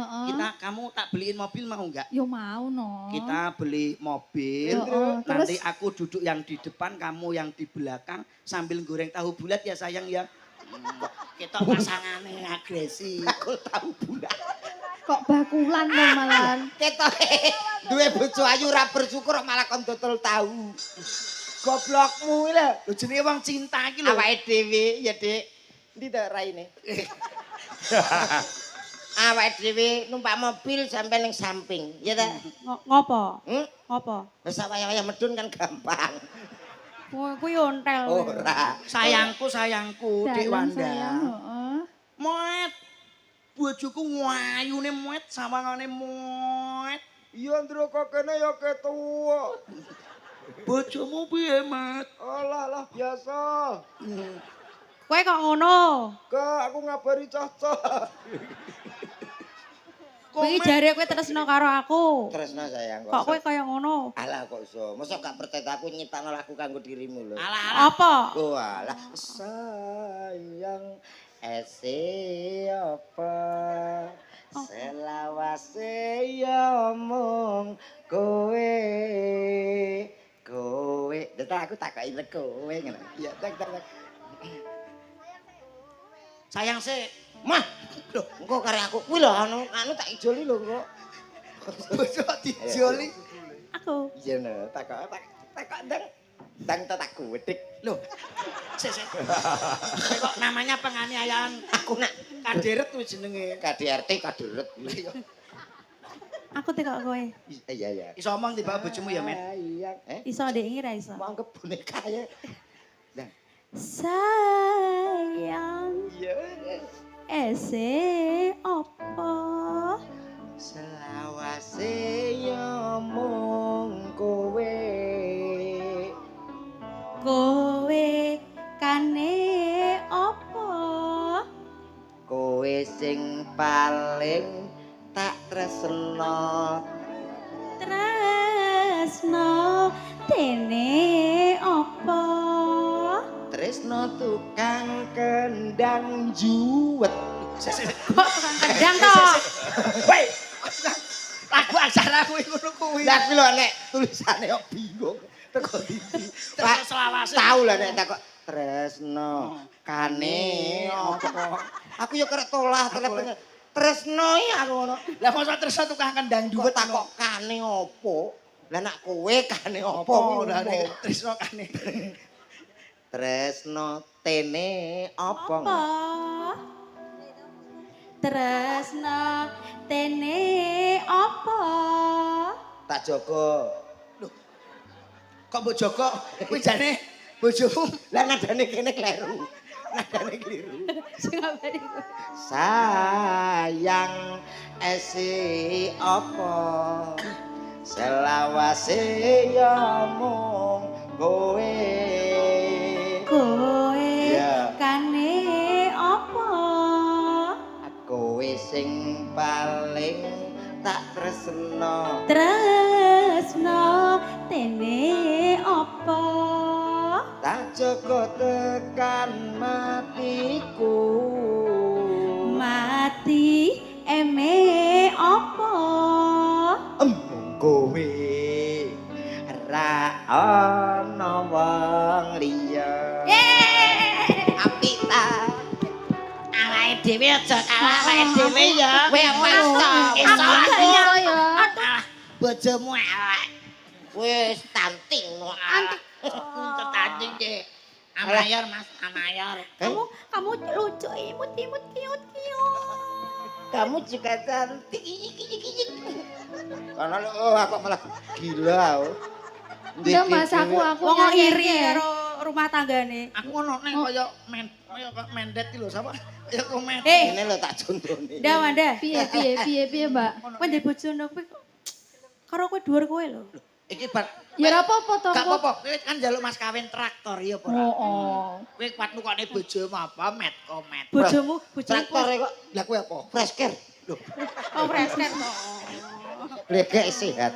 kamu tak beliin mobil mau enggak? Yo mau no. Kita beli mobil, nanti aku duduk yang di depan, kamu yang di belakang sambil goreng tahu bulat ya sayang ya. Kita pasangannya agresi. Aku tahu bulat. Kok bakulan dong malahan. Ketoke duwe bojo ayu ora bersyukur malah kon dodol tahu. Goblokmu lho. Lho jenenge wong cinta iki lho. Awake dhewe ya, Dik. Ndi to raine? Awake dhewe numpak mobil sampai ning samping, ya ta? Ngopo? Hmm? Ngopo? Wis waya-waya medun kan gampang. Kuwi ontel. Ora. Sayangku, Dik Wanda. Sayang, heeh. Moet. Bojoku wayune moet, sawangane moet. Iya ndro kok kene ya ketua. Bojomu piye, Mat? Alah biasa. Kowe kok ngono? Kak aku ngabari cah-cah. Kuwi jare kowe tresno karo aku. Tresno sayang Kok kowe kaya ngono? Alah kok iso. Mosok gak percaya aku nyiptakno lagu kanggo dirimu lho. Alah. Apa? Oh alah sayang ese apa selawase ya omong kowe Data aku takoki lek kowe ngono. Iya tak. Sayang sih. Mah, lho engko kare aku kuwi lho anu tak ijoli lho kok. Bojo dijoli. Aku. Iya no, takok ndang tak gudeg. Loh. Sik. Kok namanya penganiayaan. Aku nak Kaderet kuwi jenenge. KDRT kaderet. Aku tekok kowe. Iya. Iso omong tiba bojomu ya, Met. Sayang. Iso ndek iki ra iso. Mau anggap boneka ya. Sayang, Iya. ese apa? Selawase ya mung kowe. Kowe kane apa? Kowe sing paling tak tresno. Tresno dene apa? Tresno tukang kendang juwet. Kok tukang kendang to? Woi. Lagu acara kuwi ngono kuwi. Lah kuwi lho nek tulisane kok bingung. Teko ndi. Terus selawase. Tahu lah nek takok Tresno kane apa? Aku ya kerek tolah telepon. Tresno ya aku ngono. Lah mosok terus tukang kendang Kok juwet takok kane opo? Lah nak kowe kane opo? apa lah nek tresno kane. Tresno tene opo? Apa? Tresno tene apa? Tak jogo. Kok mbok jogo kuwi jane bojomu. Lah nadane kene kleru. Nadane keliru. Sing ngabari kowe. Sayang esi opo? Selawase ya mung kowe. Kowe Ya. kane apa? Kowe sing paling tak tresno. Tresno tene apa? Tak jogo tekan matiku. Mati eme apa? Emung kowe ra ana wong liya. Apik ta. Awake dhewe aja kalah awake dhewe ya. Kowe apa to? Aku gak nyala ya. Bojomu elek. Wis stunting no. Tetanjing Cek. Amayor Mas, amayor. Kamu lucu imut kiut. Kamu juga cantik. Karena lu aku malah gila. Enggak Mas, aku Wong kok nyanyi iri aja. karo rumah tanggane. Aku ngono nek kaya mendet iki lho sapa? Ya kok mendet. Eh, Ini lo tak contohnya. ndak Wanda. Piye Mbak. Kowe ndek bojono kowe kok karo kowe dhuwur kowe lho. Iki bar Ya ora apa-apa to. gak apa-apa, kowe kan njaluk mas kawin traktor ya apa ora? Oh. Kowe kuat nukone bojomu apa met komet. Bojomu Traktor kok. Lah kowe apa? Fresh care. Loh, Oh, presket to. blegek sehat.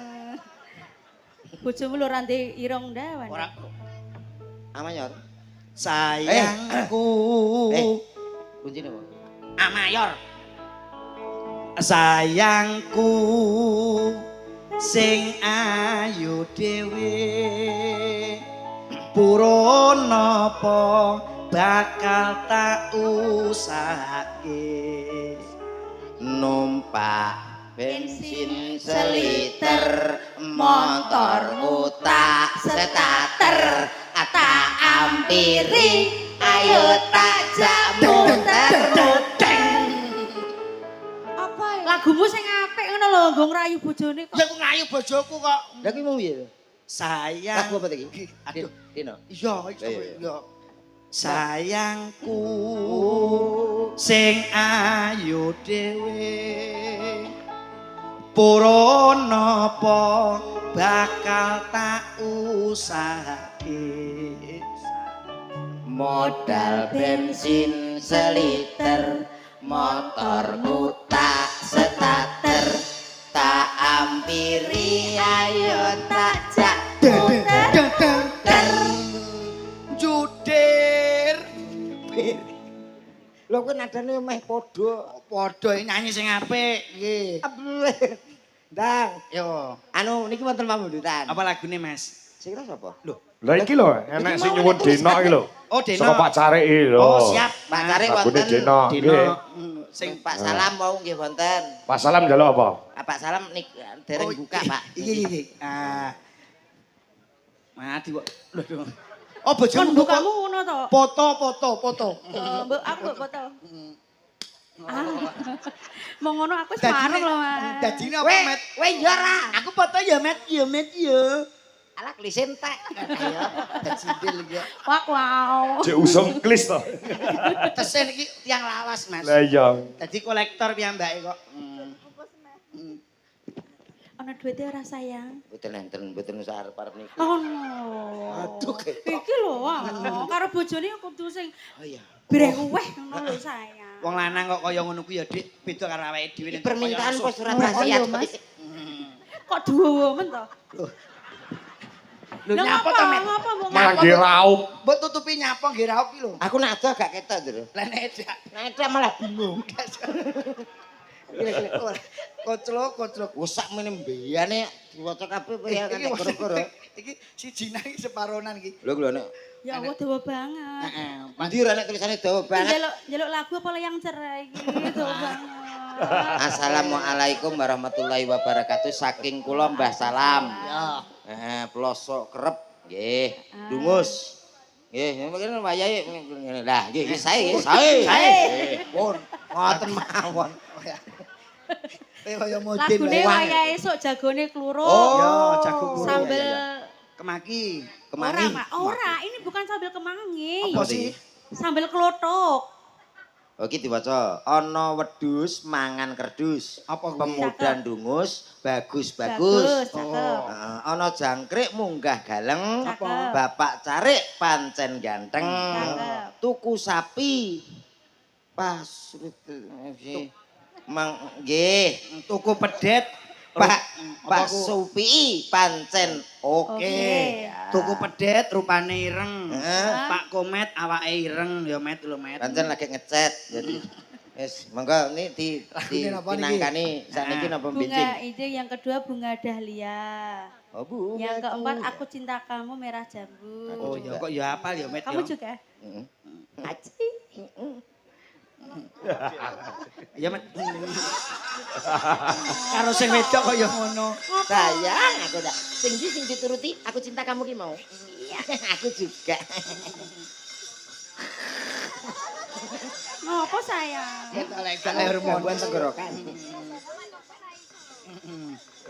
Bojomu lho rante irong ndak Wanda. Ora Amayor. sayangku. Kuncine apa? Amayor. Sayangku sing ayu dhewe purun napa bakal tak usahake Numpak bensin seliter, motormu tak starter, tak ampiri, ayo tak jamu termuteng. Apa ya? Lagumu sing apik ngono lho, nggo ngrayu bojone kok. ya aku ngayu bojoku kok. Lah kuwi mau piye? Sayang. Lagu apa tadi? Aduh. Dino. Iya, Iya, iya. iya. Sayangku sing ayu dhewe purun napa bakal tak usahake Modal bensin seliter, motormu tak starter, tak ampiri, ayo tak jak judir Lho kowe nadane meh padha. nyanyi sing apik nggih Ndang, yo anu niki wonten pamundutan. apa lagune Mas Sing kira sapa? lho Lah iki lho, enek sing nyuwun Deno iki lho. oh Deno Saka Pak Cari iki lho. oh siap Pak Cari Lagune wonten Deno. Dino Nggih. sing Pak Salam mau nggih wonten. Pak Salam njaluk apa? Pak Salam nik dereng buka, Pak. Iya. Ah. Mati kok. Lho. Oh Kon bojomu bukamu ngono to. foto. Mbok aku mbok foto. Mau ngono aku wis marem lho, Mas. Dadine apa Weh, met? weh yo ora. Aku foto ya met ya. Alah klisen tek. Ayo. Dajidil ya. Wak wow. Cek usum klis to. Tesen iki tiang lawas, Mas. Lah iya. Dadi kolektor piyambake kok. Ana duite ora sayang. Mboten usah arep-arep niku. Oh no. Aduh, ketok. Iki lho, karo bojone kudu sing Oh iya. breweh ngono lho sayang. Wong lanang kok kaya ngono kuwi ya, Dik, beda karo awake dhewe nek Permintaan kaya pos surat Oh, wasiat. iya, Mas. Kok duwe men to? Lho nyapa to, Met? Ngapa mbok Malah nggih raup. Mbok tutupi nyapa nggih raup iki lho. Aku nak ado gak ketok, Lho. Lah nek dak. Nah, itu malah bingung. Koclok. Wusak meneh mbeyane diwaca kabeh apa ya kan koro-koro. Iki siji nang separonan iki. Lho nek Ya Allah dawa banget. Heeh. Ndi ora nek tulisane dawa banget. Jaluk lagu apa yang cerai iki dawa banget. Assalamualaikum warahmatullahi wabarakatuh. Saking kula Mbah Salam. Ya. Pelosok kerep nggih, dungus. Nggih, mungkin wayahe ngene. Lah, nggih sae. Pun ngoten mawon. Kaya model Lagune wayahe esuk jagone kluruk. Oh, jago kluruk. Sambel kemaki. Ora, Pak. Ora, ini bukan sambel kemangi. Apa sih? Sambel klothok. Oh iki diwaca, ana wedhus mangan kerdus. Apa kuwi? Pemuda ndungus, bagus. Cakep. Heeh, ana jangkrik munggah galeng. Cakep. Bapak carik pancen ganteng. Cakep. Tuku sapi. Pas Mang nggih, Tuku pedet. Pak Supi pancen oke. Oke. Tuku pedet rupane ireng. Heeh. Pak Komet awake ireng ya Met lho Met. Pancen lagi ngecat. Jadi wis monggo ini Lagune napa niki? pinangkani sakniki napa benjing. Bunga itu yang kedua bunga dahlia. Oh, Bu. Yang keempat aku cinta kamu merah jambu. Oh ya kok ya hafal ya Met Kamu ya. juga? Heeh. Aci. Ya Met. Karo sing wedok kok ya ngono. Sayang aku dah. Sing dituruti, aku cinta kamu ki mau. Iya, aku juga. Ngopo sayang? Kita lek Gangguan tenggorokan.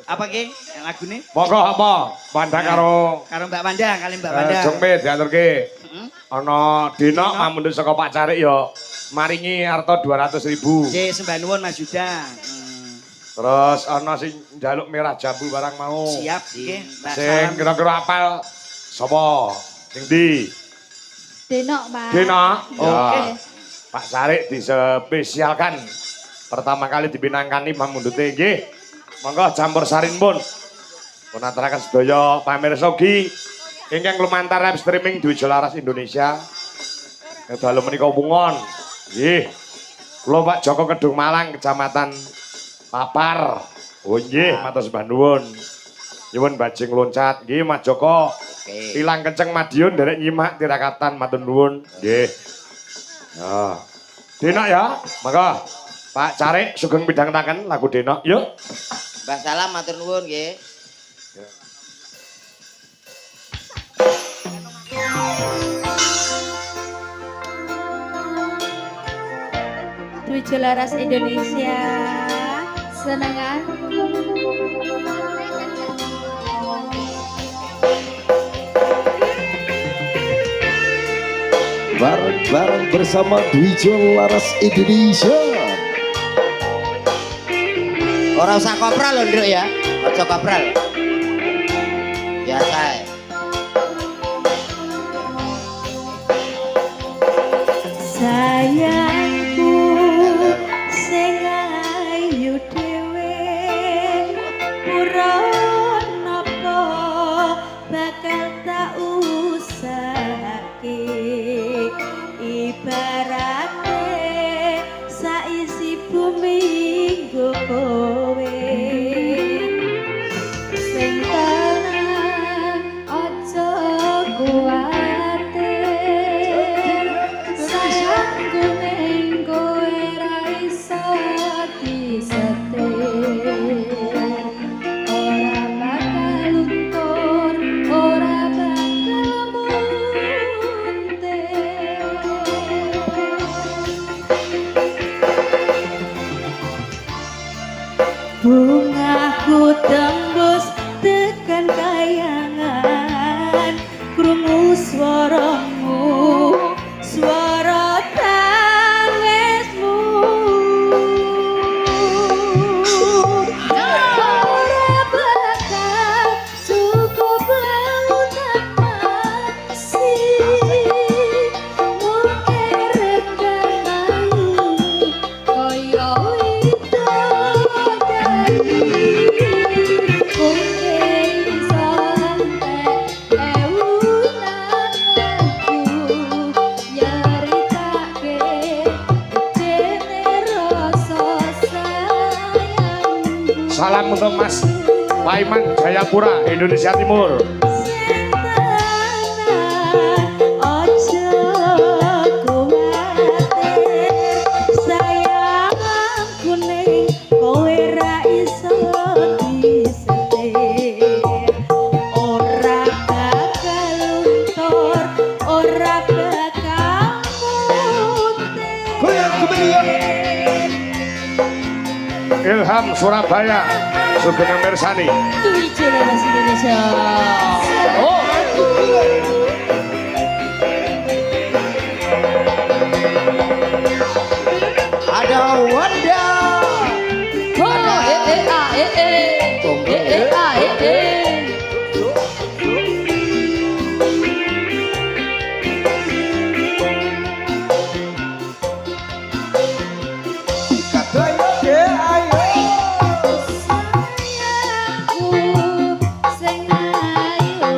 Apa ki lagune? Monggo apa? Wanda karo Karo Mbak Wanda, kali Mbak Wanda. Jongme diaturke. Heeh. Ana dina mamundhut saka Pak Carik ya maringi arta 200.000. Nggih, sembah nuwun Mas Yuda. Terus ana sing njaluk merah jambu barang mau. Siap nggih, Mbak. Sing Salam. kira-kira apal sapa? Sing ndi? Denok, Pak. Dina. Oke. Pak Carik dispesialkan pertama kali dipinangkani mamundhute nggih. Monggo campur sarin pun. Pun aturaken sedaya pamirsa ugi ingkang lumantar live streaming di Jolaras Indonesia. Dalu menika wungon. Nggih. Kula Pak Joko Kedung Malang, Kecamatan Papar. Oh nggih, matur sembah nuwun. Nyuwun bajing loncat. Nggih Mas Joko. Oke. Tilang Kenceng Madiun derek nyimak tirakatan matur nuwun. Nggih. Ya. Denok ya. Monggo. Pak Carik sugeng midhangetaken lagu Denok. Yuk. Mbah Salam matur nuwun nggih. Tujuh Laras Indonesia. Senengan. Bareng-bareng bersama Dwijo Laras Indonesia. Ora usah kopral lho, Nduk ya. Aja kopral. Biasa ae. Sayangku sing ayu dhewe purun napa bakal tak usahake ibarate saisi bumi nggo kowe sing tenang aja kuwatir sayangku ning kowe ra iso disetir ora bakal luntur ora bakal muntir bungaku tembus tekan kayangan krungu swaramu swara tangismu ora bakal cukup lautan masih mungkin rekanmu koyo Salam untuk Mas Paiman Jayapura, Indonesia Timur. Ilham Surabaya, Sugeng Mirsani. Tujuh Laras Indonesia. Oh. Ada Wanda. Oh, eh. Sayangku sing ayu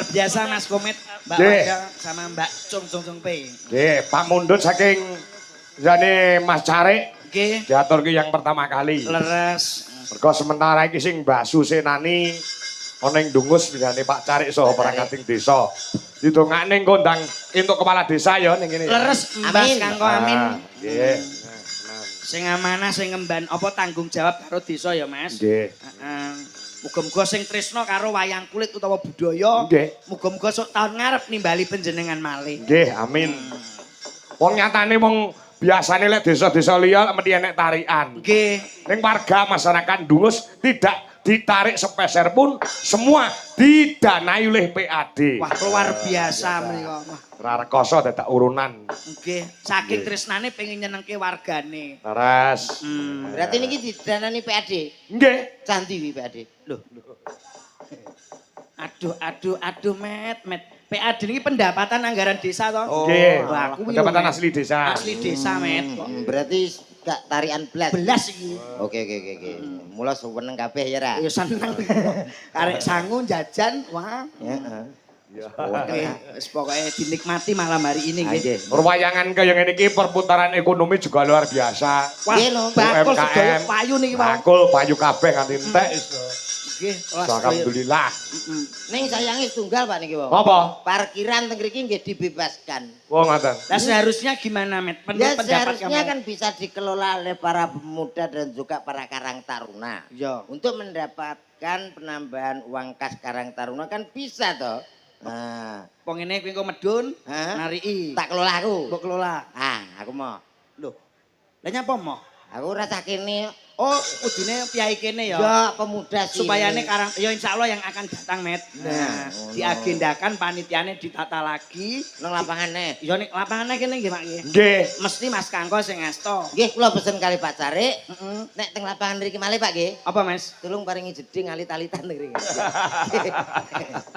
biasa Mas Komet, Mbak Nggih. Wanda sama Mbak Cung P. Nggih, Pak Mundut saking jane Mas Carik Nggih, diaturke yang pertama kali. leres. Mergo sementara iki sing Mbak Susenani ana ing Dungus jane Pak Carik saha perangkating desa. Didongakne engko ndang entuk kepala desa ya ning kene. Leres Mbak Amin. Kangko amin. Nggih. Sing amanah sing ngemban apa tanggung jawab karo desa ya Mas. Nggih. Heeh. Muga-muga sing tresna karo wayang kulit utawa budaya. Nggih. Muga-muga sok taun ngarep nimbali panjenengan malih. Nggih, amin. Wong nyatane wong biasane lek desa-desa liya mesti enek tarikan. Nggih. Ning warga masyarakat Dungus tidak ditarik sepeser pun, semua didanai oleh PAD. Wah, luar biasa menika. Wah, Rarekoso dadak urunan. nggih. Saking tresnane pengen nyenengke wargane. Leres. Berarti niki didanani PAD. Nggih. Candi wi PAD. Loh. Aduh, Met. PAD ini pendapatan anggaran desa toh. Nggih. Wah, aku Pendapatan Met. asli desa. Asli desa, Met. Berarti gak tarian belas. Belas iki. Oke. Mula seneng kabeh ya ra. Ya seneng. Karek sangu jajan, wah. Heeh. Oke, wis pokoke dinikmati malam hari ini nggih. Perwayangan kaya ngene iki perputaran ekonomi juga luar biasa. Wah, Nggih, lho. bakul UMKM. sedaya payu niki, Pak. Bakul payu kabeh nganti entek. Nggih, Alhamdulillah. Ning sayange tunggal Pak niki, Pak. Apa? Parkiran teng mriki nggih dibebaskan. Wong ngoten. Lah seharusnya gimana, Met? Ya Pendapat seharusnya kamu? kan bisa dikelola oleh para pemuda dan juga para karang taruna. Ya. Untuk mendapatkan penambahan uang kas karang taruna kan bisa toh. Nah, Wong ngene kuwi engko medun, Hah? nariki. tak kelola aku. Mbok kelola. Ah, aku mau. Loh. Lah nyapa mo? Aku rasa kene Oh, kudune piyai kene ya. ya pemuda sih. Supayane karang ya insyaallah yang akan datang, Met. Nah, Nah, diagendakan panitiane ditata lagi. nang lapangane. Ya ning lapangane kene nggih, Pak nggih. Nggih. Mesti Mas Kangko sing ngasto. Nggih, kula pesen kali Pak Carik. Heeh. Nek teng lapangan mriki malih Pak nggih. Apa, Mas? Tolong paringi jeding alit-alitan mriki.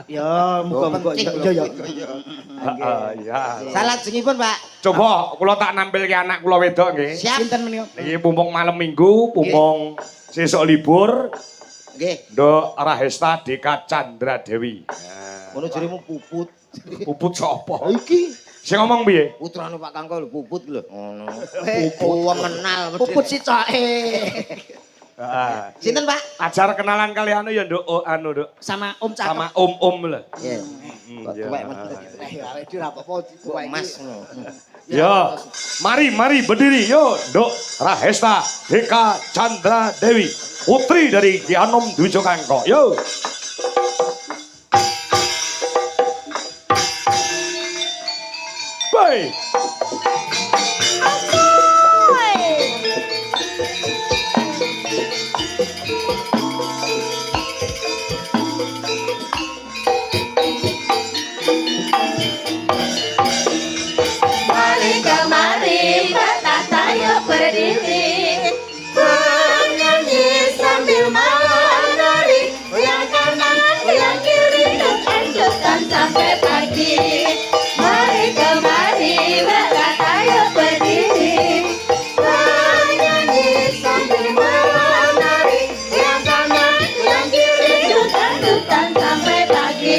Ya, muga-muga penting ya ya. Heeh, ya. Salajengipun Pak. Coba kula tak nampilke anak kula wedok nggih. Siap. Sinten menika? Iki mumpung malam Minggu, mumpung sesuk libur, Nggih. Nduk Rahesta Deka Chandra Dewi. Ngono jerimu puput. Puput sapa? Iki Sing ngomong piye? putrane Pak Kangko lho puput lho. Ngono. Puput wong kenal. Puput sicoke. Heeh. Sinten Pak? Ajar kenalan kalian ya Nduk, oh, anu Nduk. Sama Om Cakep. Sama om-om lho. Iya. Kok iya. tuwek men. Ya, wis ora apa-apa Kok Mas ngono. Ya, mari berdiri yo, Nduk Rahesta Deka Chandra Dewi, putri dari Ki Anom Dwijo Kangko. Yo. Baik. Mari kemari bertata yuk berdiri Menyanyi sambil menari Yang kanan, yang kiri Duduk-dudukan sampai pagi Mari kemari bertata yuk berdiri Menyanyi sambil menari Yang kanan, yang kiri Duduk-dudukan sampai pagi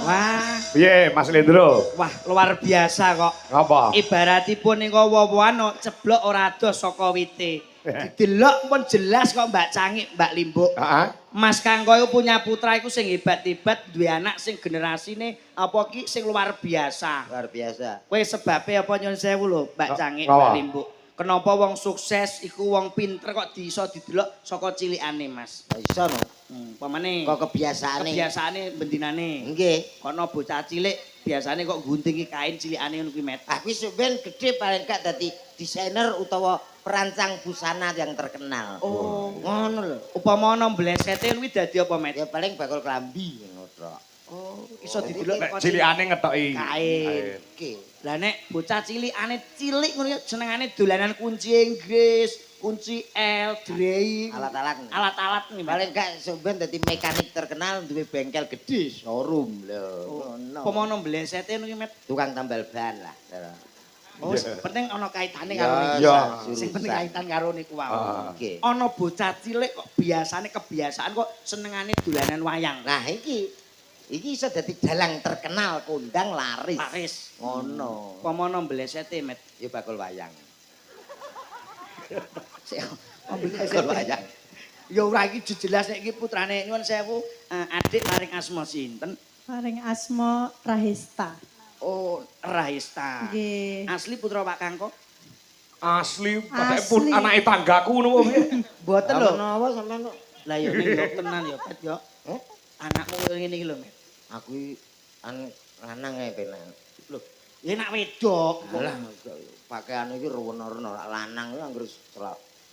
Wah, Piye Mas Lendro? wah luar biasa kok. Apa? Ibaratipun nika wowoan no, ceblok ora dos saka wite. Didelok pun jelas kok Mbak Cangik, Mbak Limbuk. Heeh. Mas Kangko iku punya putra iku sing hebat-hebat, duwe anak sing generasine apa ki sing luar biasa. Luar biasa. Kowe sebabe apa nyon sewu lho, Mbak Cangik, Apa? Mbak Limbuk. Kenapa wong sukses iku wong pinter kok iso didelok saka cilikane, Mas? Ya iso no. Pamane Kok kebiasaane. kebiasaane bendinane. Nggih. Kono bocah cilik biasane kok guntingi kain cilikane ngono kuwi, Met. Aku sampean gede paling gak dadi desainer utawa perancang busana yang terkenal. Oh, Ngono lho. upama ana blesete kuwi dadi apa, Met? Ya paling bakal klambi ngono tok. Oh, iso didelok Nek kok cilikane ngetoki. kain. Oke. Lah nek bocah cilikane cilik ngono ya jenengane dolanan kunci Inggris, kunci L, drei, Alat-alat. alat-alat nih, Met. Paling gak sampean dadi mekanik terkenal duwe bengkel gede, showroom lho. Oh, Ngono. upama ana blesete ngono ki, Met. Tukang tambal ban lah. Oh, penting ana kaitane Ya, karo niku. Ya. Sing penting kaitan karo niku wae. Oke. Ana bocah cilik kok biasane kebiasaan kok senengane dolanan wayang. Nah iki iso dadi dalang terkenal kondang laris. Laris. Ngono. Pamono mblesete, Met. Ya bakul wayang. Sik, Bakul mblesete. wayang. Ya ora iki jelas nek iki putrane nyuwun sewu, adik paring asma sinten? Paring asma Rahesta. Oh, Rahesta. Nggih. Asli putra Pak Kangko? Asli, padahal pun Asli. anake tanggaku ngono piye. Mboten lho. Napa sampean kok? Lah ya ning yo tenan yo, Pet yo. Eh? Anakmu koyo ngene iki lho, Met. Aku lanang ae penak. Lho, ya nak wedok. Alah pakaian iki ruwen-ruwen lanang iki anggere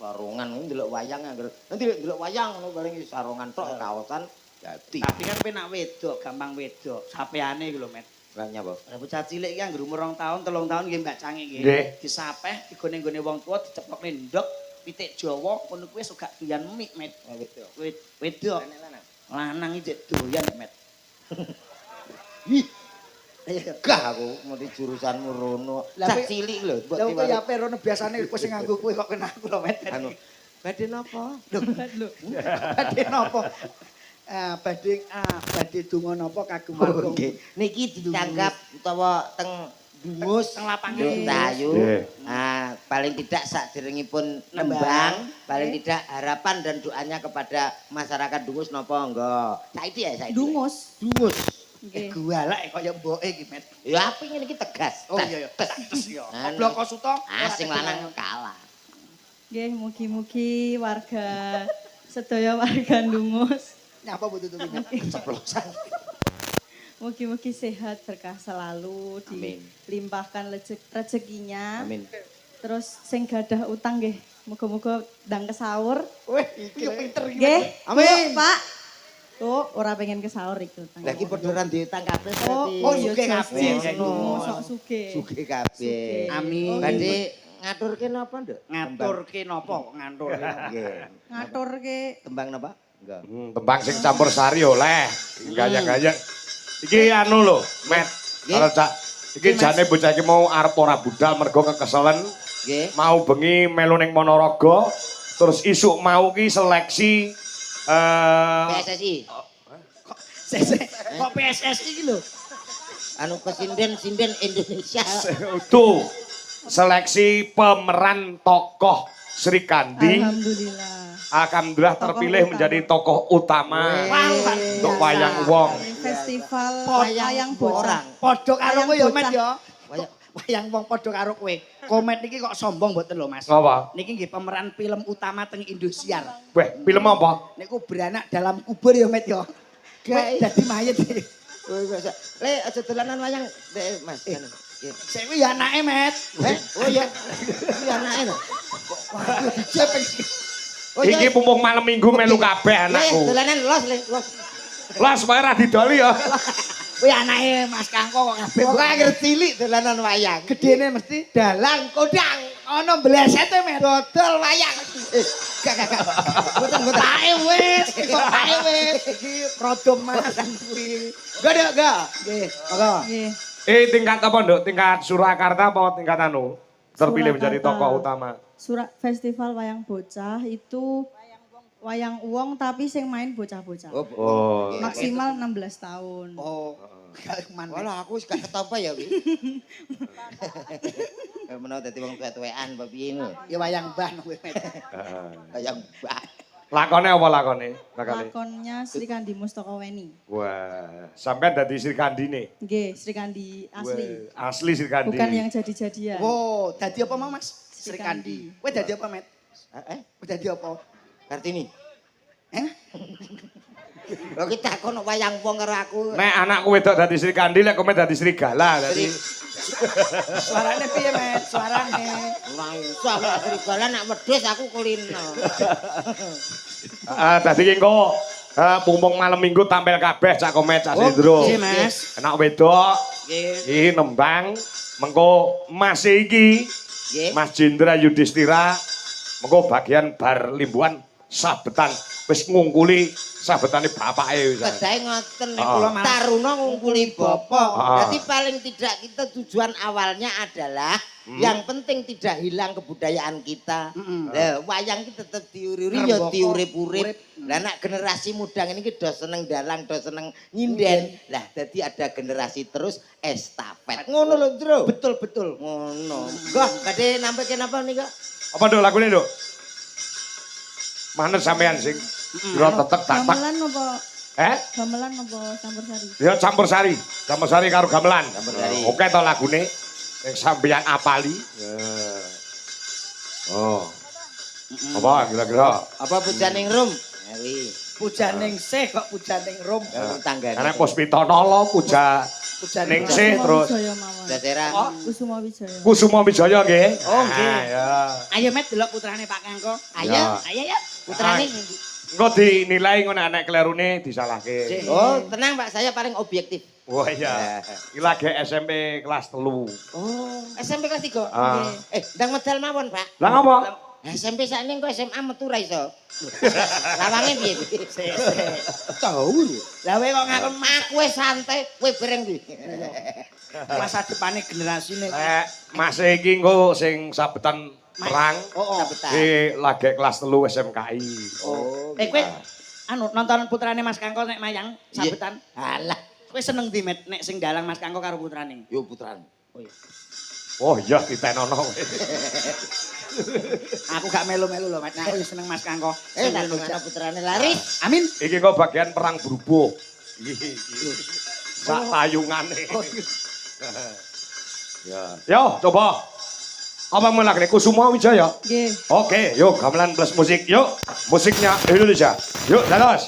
sarungan ndelok wayang anggere nanti ndelok wayang ngono bareng sarungan tok kaosan dadi. Tapi kan penak wedok, gampang wedok. Sapeane iki lho, Met. Lah nyapa? Lah bocah cilik iki anggere umur 2 tahun, 3 tahun nggih Mbak Cangi nggih. Nggih. Disapeh digone-gone wong tuwa diceplokne ndok, pitik Jawa ngono kuwi wis gak doyan mik, Met. Wedok. Wedok. Lanang. Lanang iki doyan, Met. Ih. Gah aku mesti jurusanmu rono. Lah, Cah pe- cilik lho, mbok Lah kok tiwari. ya perono biasane kowe sing nganggo kuwi kok kena aku lho, Met. Anu, badhe napa? Lho, badhe napa? Badhe donga napa kagem warga? Niki ditanggap utawa teng Dungus Teng lapangan. Nduk Tayu. Nggih. Paling tidak sakderengipun nembang, paling tidak harapan dan doanya kepada masyarakat Dungus napa enggak. Saiki ya saiki. Dungus. Dungus. Nggih. Gualak kaya mboke iki, Met. Ya apa ngene iki tegas. Oh iya ya, tes ya. Anu. Bloko suto. Sing lanang kalah. Nggih, mugi-mugi warga sedaya warga Dungus Nyapa Bu Tutu Met? Ceplosan. mugi-mugi sehat berkah selalu Amin. dilimpahkan rezekinya. Amin. Terus sing gadah utang nggih, muga-muga ndang kesaur. Weh, iki yo pinter iki. Nggih. Amin. Bu, Pak. Tuh, ora pengen kesaur iku utang. Lah iki padha diutang kabeh Oh, berarti. Oh, iya, sugih jas, kabeh, jas. sing Oh, Dungus. sok sugih. Sugih kabeh. Sugih. Amin. Oh, Badhe ngaturke napa, Nduk? Ngaturke napa kok ngatur? Nggih. Ngaturke Tembang napa? Enggak. Tembang sing campur sari oleh. Gayang-gayang. Iki anu lho, Met. Nggih. Kalau Cak, iki jane bocah iki mau arep ora budal mergo kekeselen. Nggih. Mau bengi melu ning Ponorogo, terus isuk mau ki seleksi PSSI. Kok PSSI iki lho? Anu kesinden Indonesia. tuh seleksi pemeran tokoh Sri Kandi. alhamdulillah. Alhamdulillah Tokoh terpilih utama. menjadi tokoh utama untuk Biasa. wayang wong. Festival Wayang wayang bocah. orang. Padha karo kowe ya, Met ya. Wayang- Wayang wong padha karo kowe. Komet niki kok sombong mboten lho, Mas. Apa? Niki nggih pemeran film utama teng Indosiar. Weh, film apa? Niku beranak dalam kubur ya, Met ya. Kowe dadi mayit. Oh, biasa. Le aja dolanan wayang, Dek, Mas. Anu. Nggih. Sik kuwi ya anake, Met. Oh iya. Iki anake lho. Waduh, dijepeng. Oh iya. Iki mumpung malam minggu melu kabeh Le, anakku. dolanan los. Lah supaya ra didoli ya. Kuwi anake Mas Kangko kok kabeh. Pokoke anggere cilik dolanan wayang. Gedene mesti dalang kodang. Ana blesete, Met. Dodol wayang. Gak. Boten. Tae wis, kok tae wis. Iki rodom masan kuwi. Enggak. Nggih, monggo. Nggih. Tingkat apa, Nduk? Tingkat Surakarta apa tingkat anu? Terpilih menjadi Surakarta. tokoh utama. Festival wayang bocah itu wayang uang tapi sing main bocah-bocah. Oh. Maksimal 16 tahun. Oh, gak maneh. Walah aku wis gak ketopo ya kuwi. Menawa dadi wong tuwek-tuwekan apa piye ngono. Ya wayang ban kowe, Met. Wayang mbak. Lakone apa lakone? Bakale. Lakonnya Sri Kandi Mustaka Weni. Wah, sampean dadi Sri Kandine. Nggih, Sri Kandi asli. Wah, asli Sri Kandi. Bukan yang jadi-jadian. Oh, dadi apa Mas? Sri Sri Kandi. Kandi. Kowe dadi apa, Met? Eh, Kowe dadi apa? Kartini. Eh? Lho ki takon wayang wong karo aku. Nek anakku wedok dadi Sri Kandi, lek kowe dadi Serigala. Dadi Suarane piye, Met? Suarane. Ora usah serigala nak wedhus aku kulino. dadi ki engko mumpung malam minggu tampil kabeh Cak Komet, Cak Sindro. Nggih, Mas. Anak wedok Nggih. iki nembang mengko Mas iki Nggih. Mas Jendra Yudhistira mengko bagian bar limbuhan sabetan wis ngungkuli sabetane bapake wis. Kedahe ngoten nek Ah. kula taruna ngungkuli bapak. Ah. Jadi paling tidak kita tujuan awalnya adalah Yang penting tidak hilang kebudayaan kita. Lah wayang iki tetep diuri-uri ya Rembaka, diurip-urip. Lah nek generasi muda ini ki do seneng dalang, do seneng nyinden. Lah dadi ada generasi terus estafet. Ngono lho, Ndro. Betul betul. Ngono. Enggak, badhe nampake napa nika? Apa Nduk lagune Nduk? Mana sampean sing kira tetek tak tak. Gamelan apa? Gamelan apa campur sari? Ya campur sari. Campur sari karo gamelan. Campur sari. Oke to lagune. Yang sampeyan apali. Oh. Apa kira-kira? Apa pujaning rum? Ewi. Pujaning sih kok pujaning rum. Tanggane. Karena Puspita Nala puja ning sih terus Wijaya mawon. Daseran. Kusuma Wijaya. Kusuma Wijaya nggih. Oh, nggih. Ah, ya. Ayo Met delok putrane Pak Kangko. Ayo, Ya. ayo ya. Putrane. Engko dinilai ngono anak klerune disalahke. Oh, tenang Pak, saya paling objektif. Wah iya. Iki lagi SMP kelas 3. Oh, SMP kelas 3. Ah. Ndang medal mawon, Pak. Lah ngapa? SMP sakniki kok SMA metu ra iso. Lawange piye? Tahu. Lah kowe kok ngaku Aku wis santai, kowe bareng kuwi. masa depane generasi ini. Mas iki engko sing sabetan perang. Oh, Sabetan. Iki lagi kelas 3 SMKI. Oh. kowe anu nonton putrane Mas Kangko nek mayang sabetan. Alah, Kowe seneng ndi Met nek sing dalang Mas Kangko karo putrane? yo putrane. Oh iya ditenono. Aku gak melu-melu lho Met. Aku seneng Mas Kangko. Tak ngono putrane laris. Amin. Iki kok bagian perang brubuh. Iki. Sak tayungane. Ya. Yo coba. Apa melakne Kusuma Wijaya? Nggih. Oke, yuk gamelan plus musik. Yuk, musiknya Indonesia. Yuk, dados.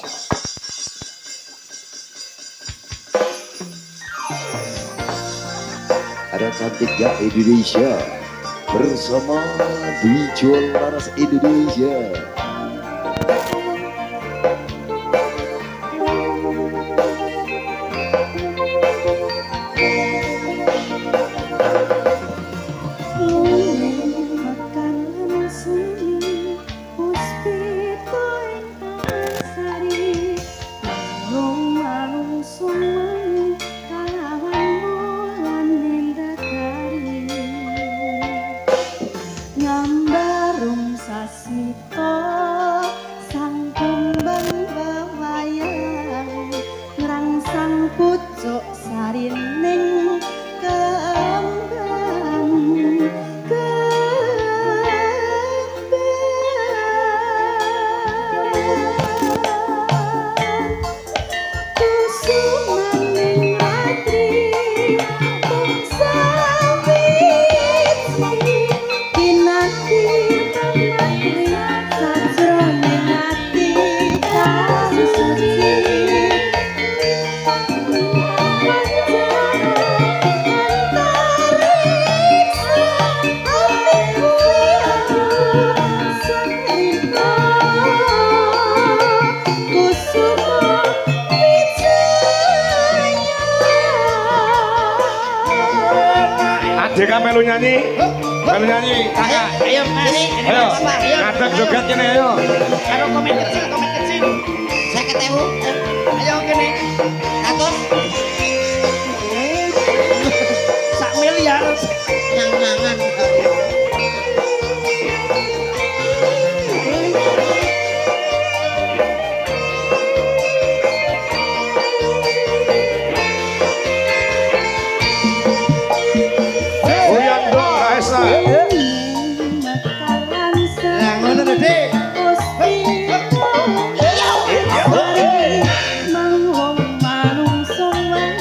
Ada cantiknya Indonesia bersama Dwi Jual Laras Indonesia. Makanan sunyi puspita ingkang sari manung sumeng kalawan mulan nindakari ngambarung sasmita sang kembang bewayang ngrangsang pucuk sarining Adeka melu nyanyi. Melu nyanyi. Kakak. Ayo nyanyi. Ayo. Ngadeg joget kene ayo. Karo komen kecil. Saya ketemu. Ayo kene. Atus Sak miliar. nyang-nyangan. Uyang dong Raisa. Lah ngono lho, Dik. Manung manung sumeng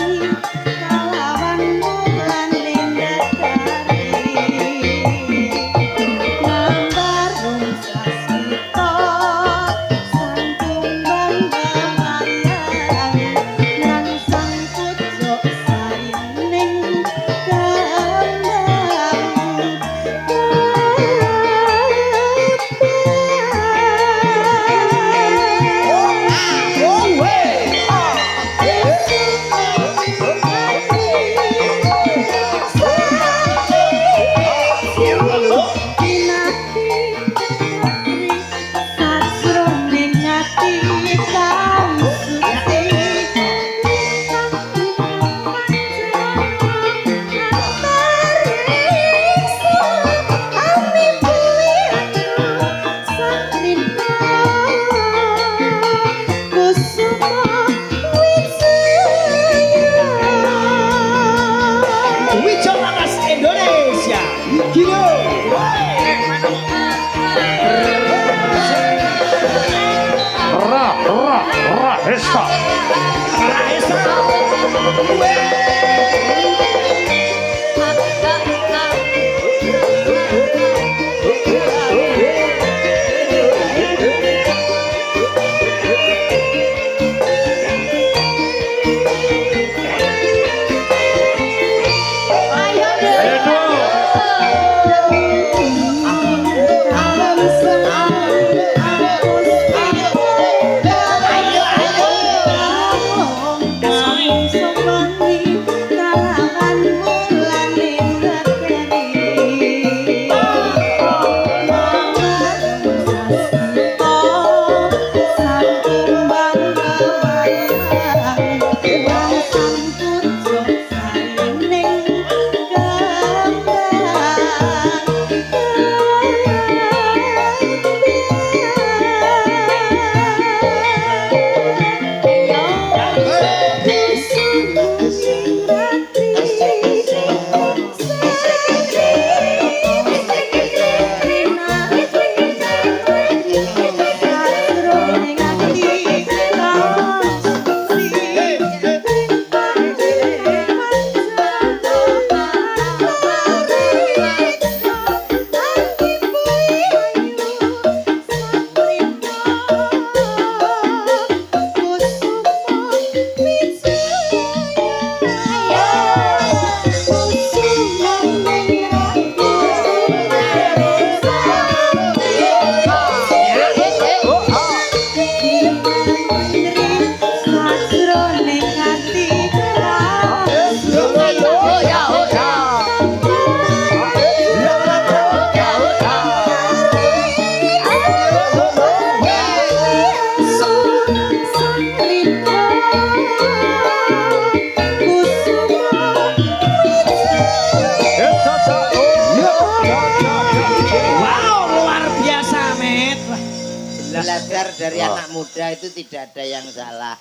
Belajar dari Oh. anak muda itu tidak ada yang salah.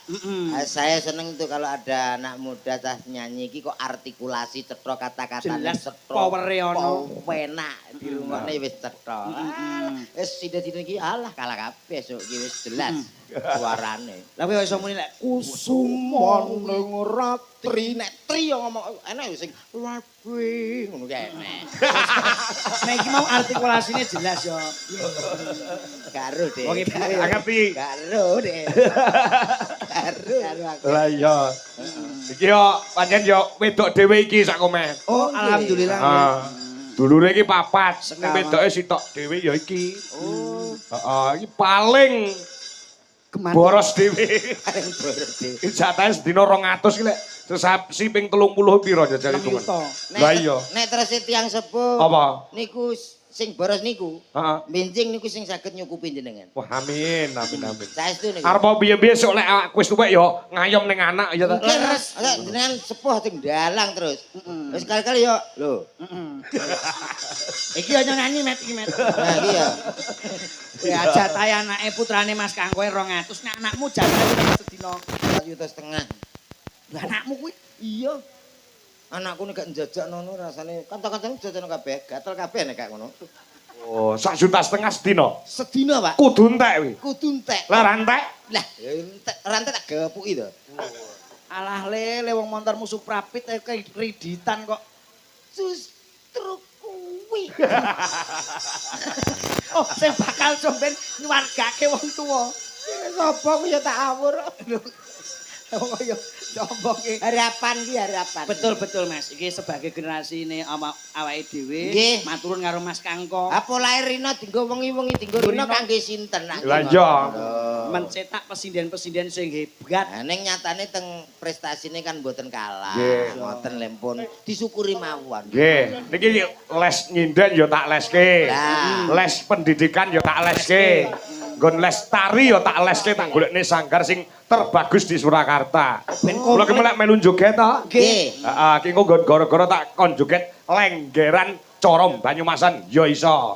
Saya seneng itu kalau ada anak muda cah nyanyi iki kok artikulasi cetha kata-katane Jelas, cetha. power-e ono. Penak dirungokne wis cetha. Wis sida-sida iki alah kalah kabeh esuk iki wis jelas suarane. Lah kowe iso muni lek Kusuman ning ratri nek tri yo ngomong enak yo sing labi ngono ki enak. nek iki mau artikulasine jelas yo. Karo deh. Wong iki ngerti. Karo deh. Karo aku. Lah iya. Iki yo pancen yo wedok dhewe iki sak komen. Oh, alhamdulillah. Ah. Dulure iki papat, ning Sekawan. wedoke sitok dhewe ya iki. Oh, Heeh, iki paling Kemana? boros dhewe. paling boros deh. Jatahe sedina 200 ki lek sesapsi ping 30 piro jajal 6 hitungan. yuta. Lah iya. Nek terus tiyang sepuh. Apa? Niku sing boros niku. Heeh. Benjing niku sing saged nyukupi jenengan. Wah, amin, amin, amin. Saestu niku. Arep piye-piye sok lek awak wis tuwek ya ngayom ning anak ya ta. Mungkin res, jenengan sepuh sing dalang terus. Wis kali-kali yo, lho. Iki aja nyanyi met iki met. Nah iki ya. Ya jatahe anake putrane Mas Kangkoe 200, nek anakmu jatahe sedina. 4,5 juta. Lah anakmu kuwi Iya. Anakku nek gak njajak nono rasane kanca-kancane jajan kabeh, gatel kabeh nek kaya ngono. Oh, 1,5 juta sedina. Sedina, Pak. Kudu entek kuwi. Kudu entek. Lah rantek. Lah, entek rantai tak gepuki to. alah le wong montor musuh prapit kreditan kok. Justru kuwi. Oh, sing bakal somben nyuwargake wong tuwa. Sapa ku ya tak awur. Oh ya, sombong iki. Harapan ki harapan. Betul betul Mas, iki sebagai generasi ini awake dhewe Nggih. maturun karo Mas Kangko. Apa lair rina dinggo wengi-wengi dinggo rina kangge sinten? Nak? Lah iya. Mencetak presiden-presiden sing hebat. Nah, ning nyatane teng prestasine kan mboten kalah. Nggih. Mboten lempun. Disyukuri mawon. Nggih, niki les nyinden ya tak leske. Lah. Les pendidikan ya tak leske. Nggon les tari ya tak leske tak golekne sanggar sing terbagus di Surakarta. Kula ki melek melu joget to. Nggih. Heeh, ki engko nggon gara-gara tak kon joget Lenggeran Corom Banyumasan ya iso.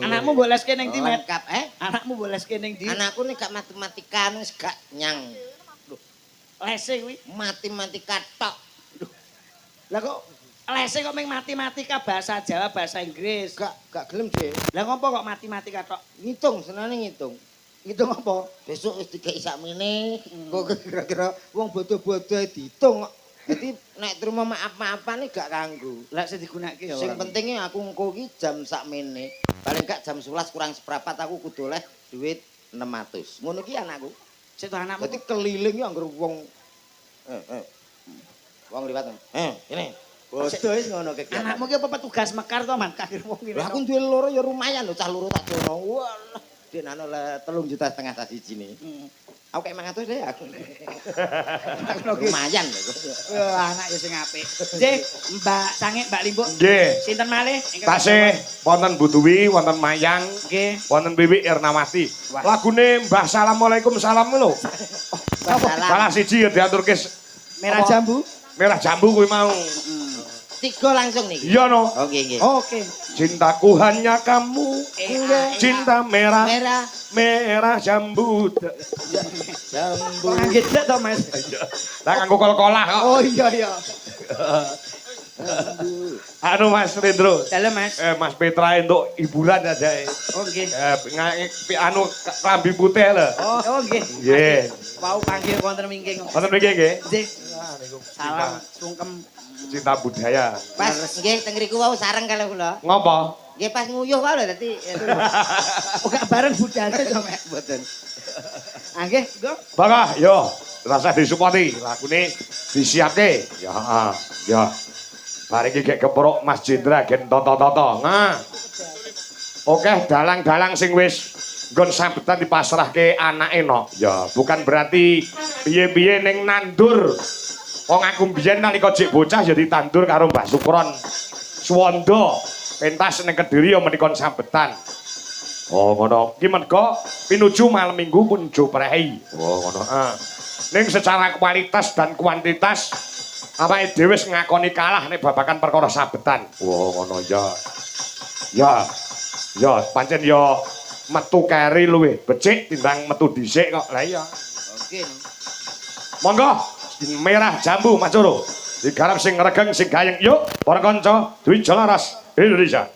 Anakmu mbok leske ning ndi, Met? Lengkap, Anakmu mbok leske ning ndi? Anakku nek gak matematika wis gak nyang. Lese kuwi. Matematika tok. Lah kok lese kok ming matematika bahasa Jawa, bahasa Inggris. Gak gelem, Dik. Lah ngopo kok matematika tok? Ngitung, senane ngitung. Ngitung apa? Besok wis dikeki sakmene, kok kira-kira wong bodoh-bodoh diitung kok. Dadi nek terima maaf-maafane gak kanggo. Lah sing digunakake ya. Sing ora. pentinge aku engko iki jam sakmene. Paling gak jam 11 kurang seprapat aku kudu oleh duit 600. Ngono ki anakku. Sik to anakmu. Dadi keliling yo anggere wong wong liwat. Ini. Bodoh wis ngono kegiatan. Anakmu ki apa petugas mekar to, Man? Kagir wong ngene. Lah aku duwe loro ya lumayan lho, cah loro tak dono. Walah, denano 3,5 juta sak sijine. Aku kayak 500 deh aku. Lumayan lho. Anak ya sing apik. Nggih, Mbak Sange, Mbak Limbuk. Nggih. Sinten malih? Tasih wonten Bu Duwi, wonten Mayang, Nggih. wonten Wiwi Irnawati. Lagune Mbah Assalamualaikum salam lho. Salah siji ya diaturke Merah jambu. merah jambu kuwi mau. 3 langsung nih. Iya no. Oke, nggih. Oke. Cintaku hanya kamu. Cinta merah, Merah merah jambu. jambu. Kok ngangge dek to, Mas? Lah kanggo kol-kolah kok. Oh iya iya. Anu Mas Rendro. Dalam, Mas. Mas Petra entuk hiburan aja. Oh nggih. Anu klambi putih lho. Oh nggih. Nggih. Wau panggil wonten wingking. Wonten mriki nggih. Nggih. Salam sungkem. Cinta budaya. Pas nggih teng ngriku wau sareng kali kula. Ngopo? Nggih pas nguyuh wae lho dadi. Oh gak bareng budale to, Mas. Mboten. Ah nggih, Go. Bangah, yo, rasa disupati, lagune disiapke. Ya, heeh, ya. Bareng iki gek kepuruk Mas Jendra gen toto-toto. Nah. Oke, dalang-dalang sing wis nggon sambetan dipasrahke anake no. Ya, bukan berarti piye-piye ning nandur. Wong aku mbiyen nalika jek bocah ya ditandur karo Mbah Sukron. Suwanda pentas ning Kediri ya menika sambetan. Oh ngono. Ki mergo pinuju malam Minggu pun joprehi. Oh ngono. Ning secara kualitas dan kuantitas awake dhewe wis ngakoni kalah nek babagan perkara sabetan. Oh ngono ya. Ya. Ya pancen ya metu keri luwih becik timbang metu dhisik kok. Lah iya. Mungkin. Monggo merah jambu Mas Coro. Digarap sing regeng sing gayeng. Yuk, para kanca Dwi Jalaras Indonesia.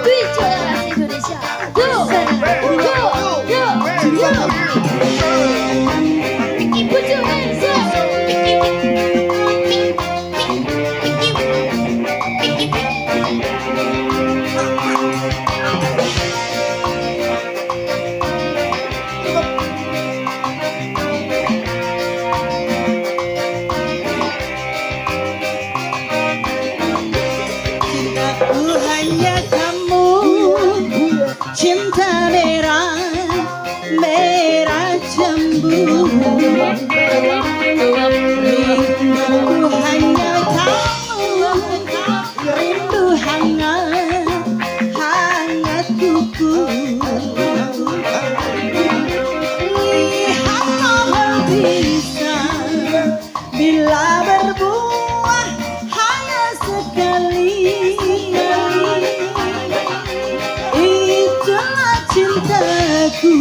Bicara Indonesia. Put your hands Cintaku hanya kamu, cinta merah, merah jambu. Rinduku hanya kamu, rindu hangat, hangat kuku. Lihat mohon bisa, bila berbuah hanya sekali. Itulah cintaku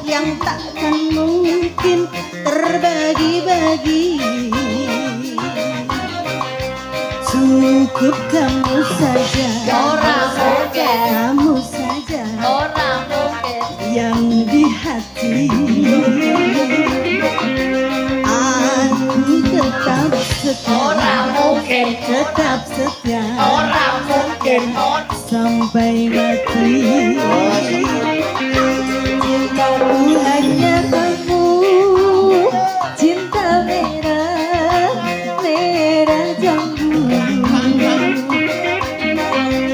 yang takkan mungkin terbagi-bagi. Cukup kamu saja, Orang mungkin. kamu saja Orang mungkin. yang di hati. Aku tetap setia, Orang mungkin. tetap setia Orang mungkin. sampai mati. Cintaku hanya kamu, cinta merah, merah jambu.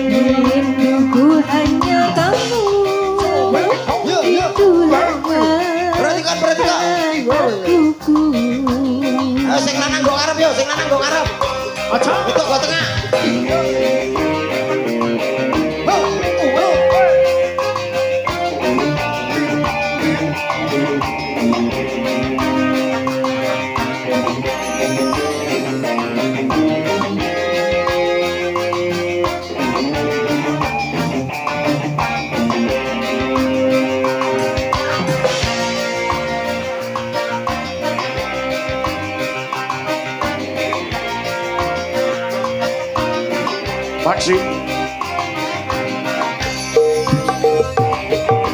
Rinduku hanya kamu, itu hangat, Perhatikan, perhatikan. hangat kuku. Ayo sing lanang go ngarep yo, sing lanang go ngarep. Aja. Itu go tengah. Maksi.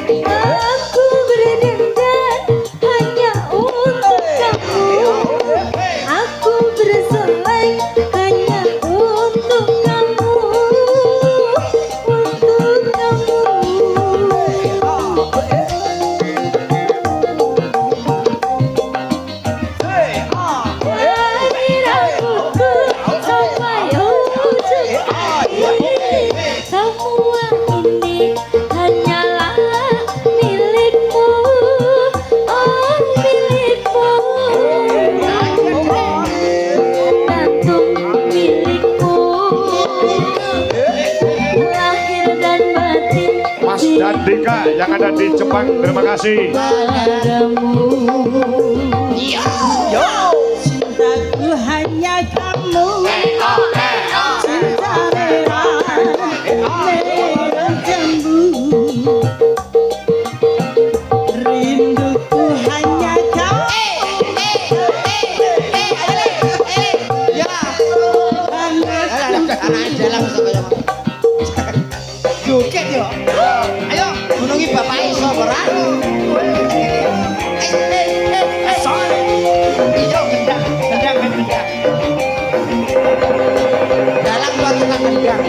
Aku berdendam hanya untuk kamu. Aku berselai hanya untuk kamu. Untuk kamu. Akhirku sampai ujung. Semua ini hanyalah milikmu, oh milikmu. Gantung milikmu, lahir dan batin. Mas dan Dika yang ada di Jepang, terima kasih. Padamu, cintaku hanya kamu, cinta merah, merah jambu. Rinduku hanya kamu, hangat Anak dalang sapa yo. Joget yo. Ayo, gunungi bapak iso ora? Iya, gendang, gendang, gendang. Dalang buat tukang gendang.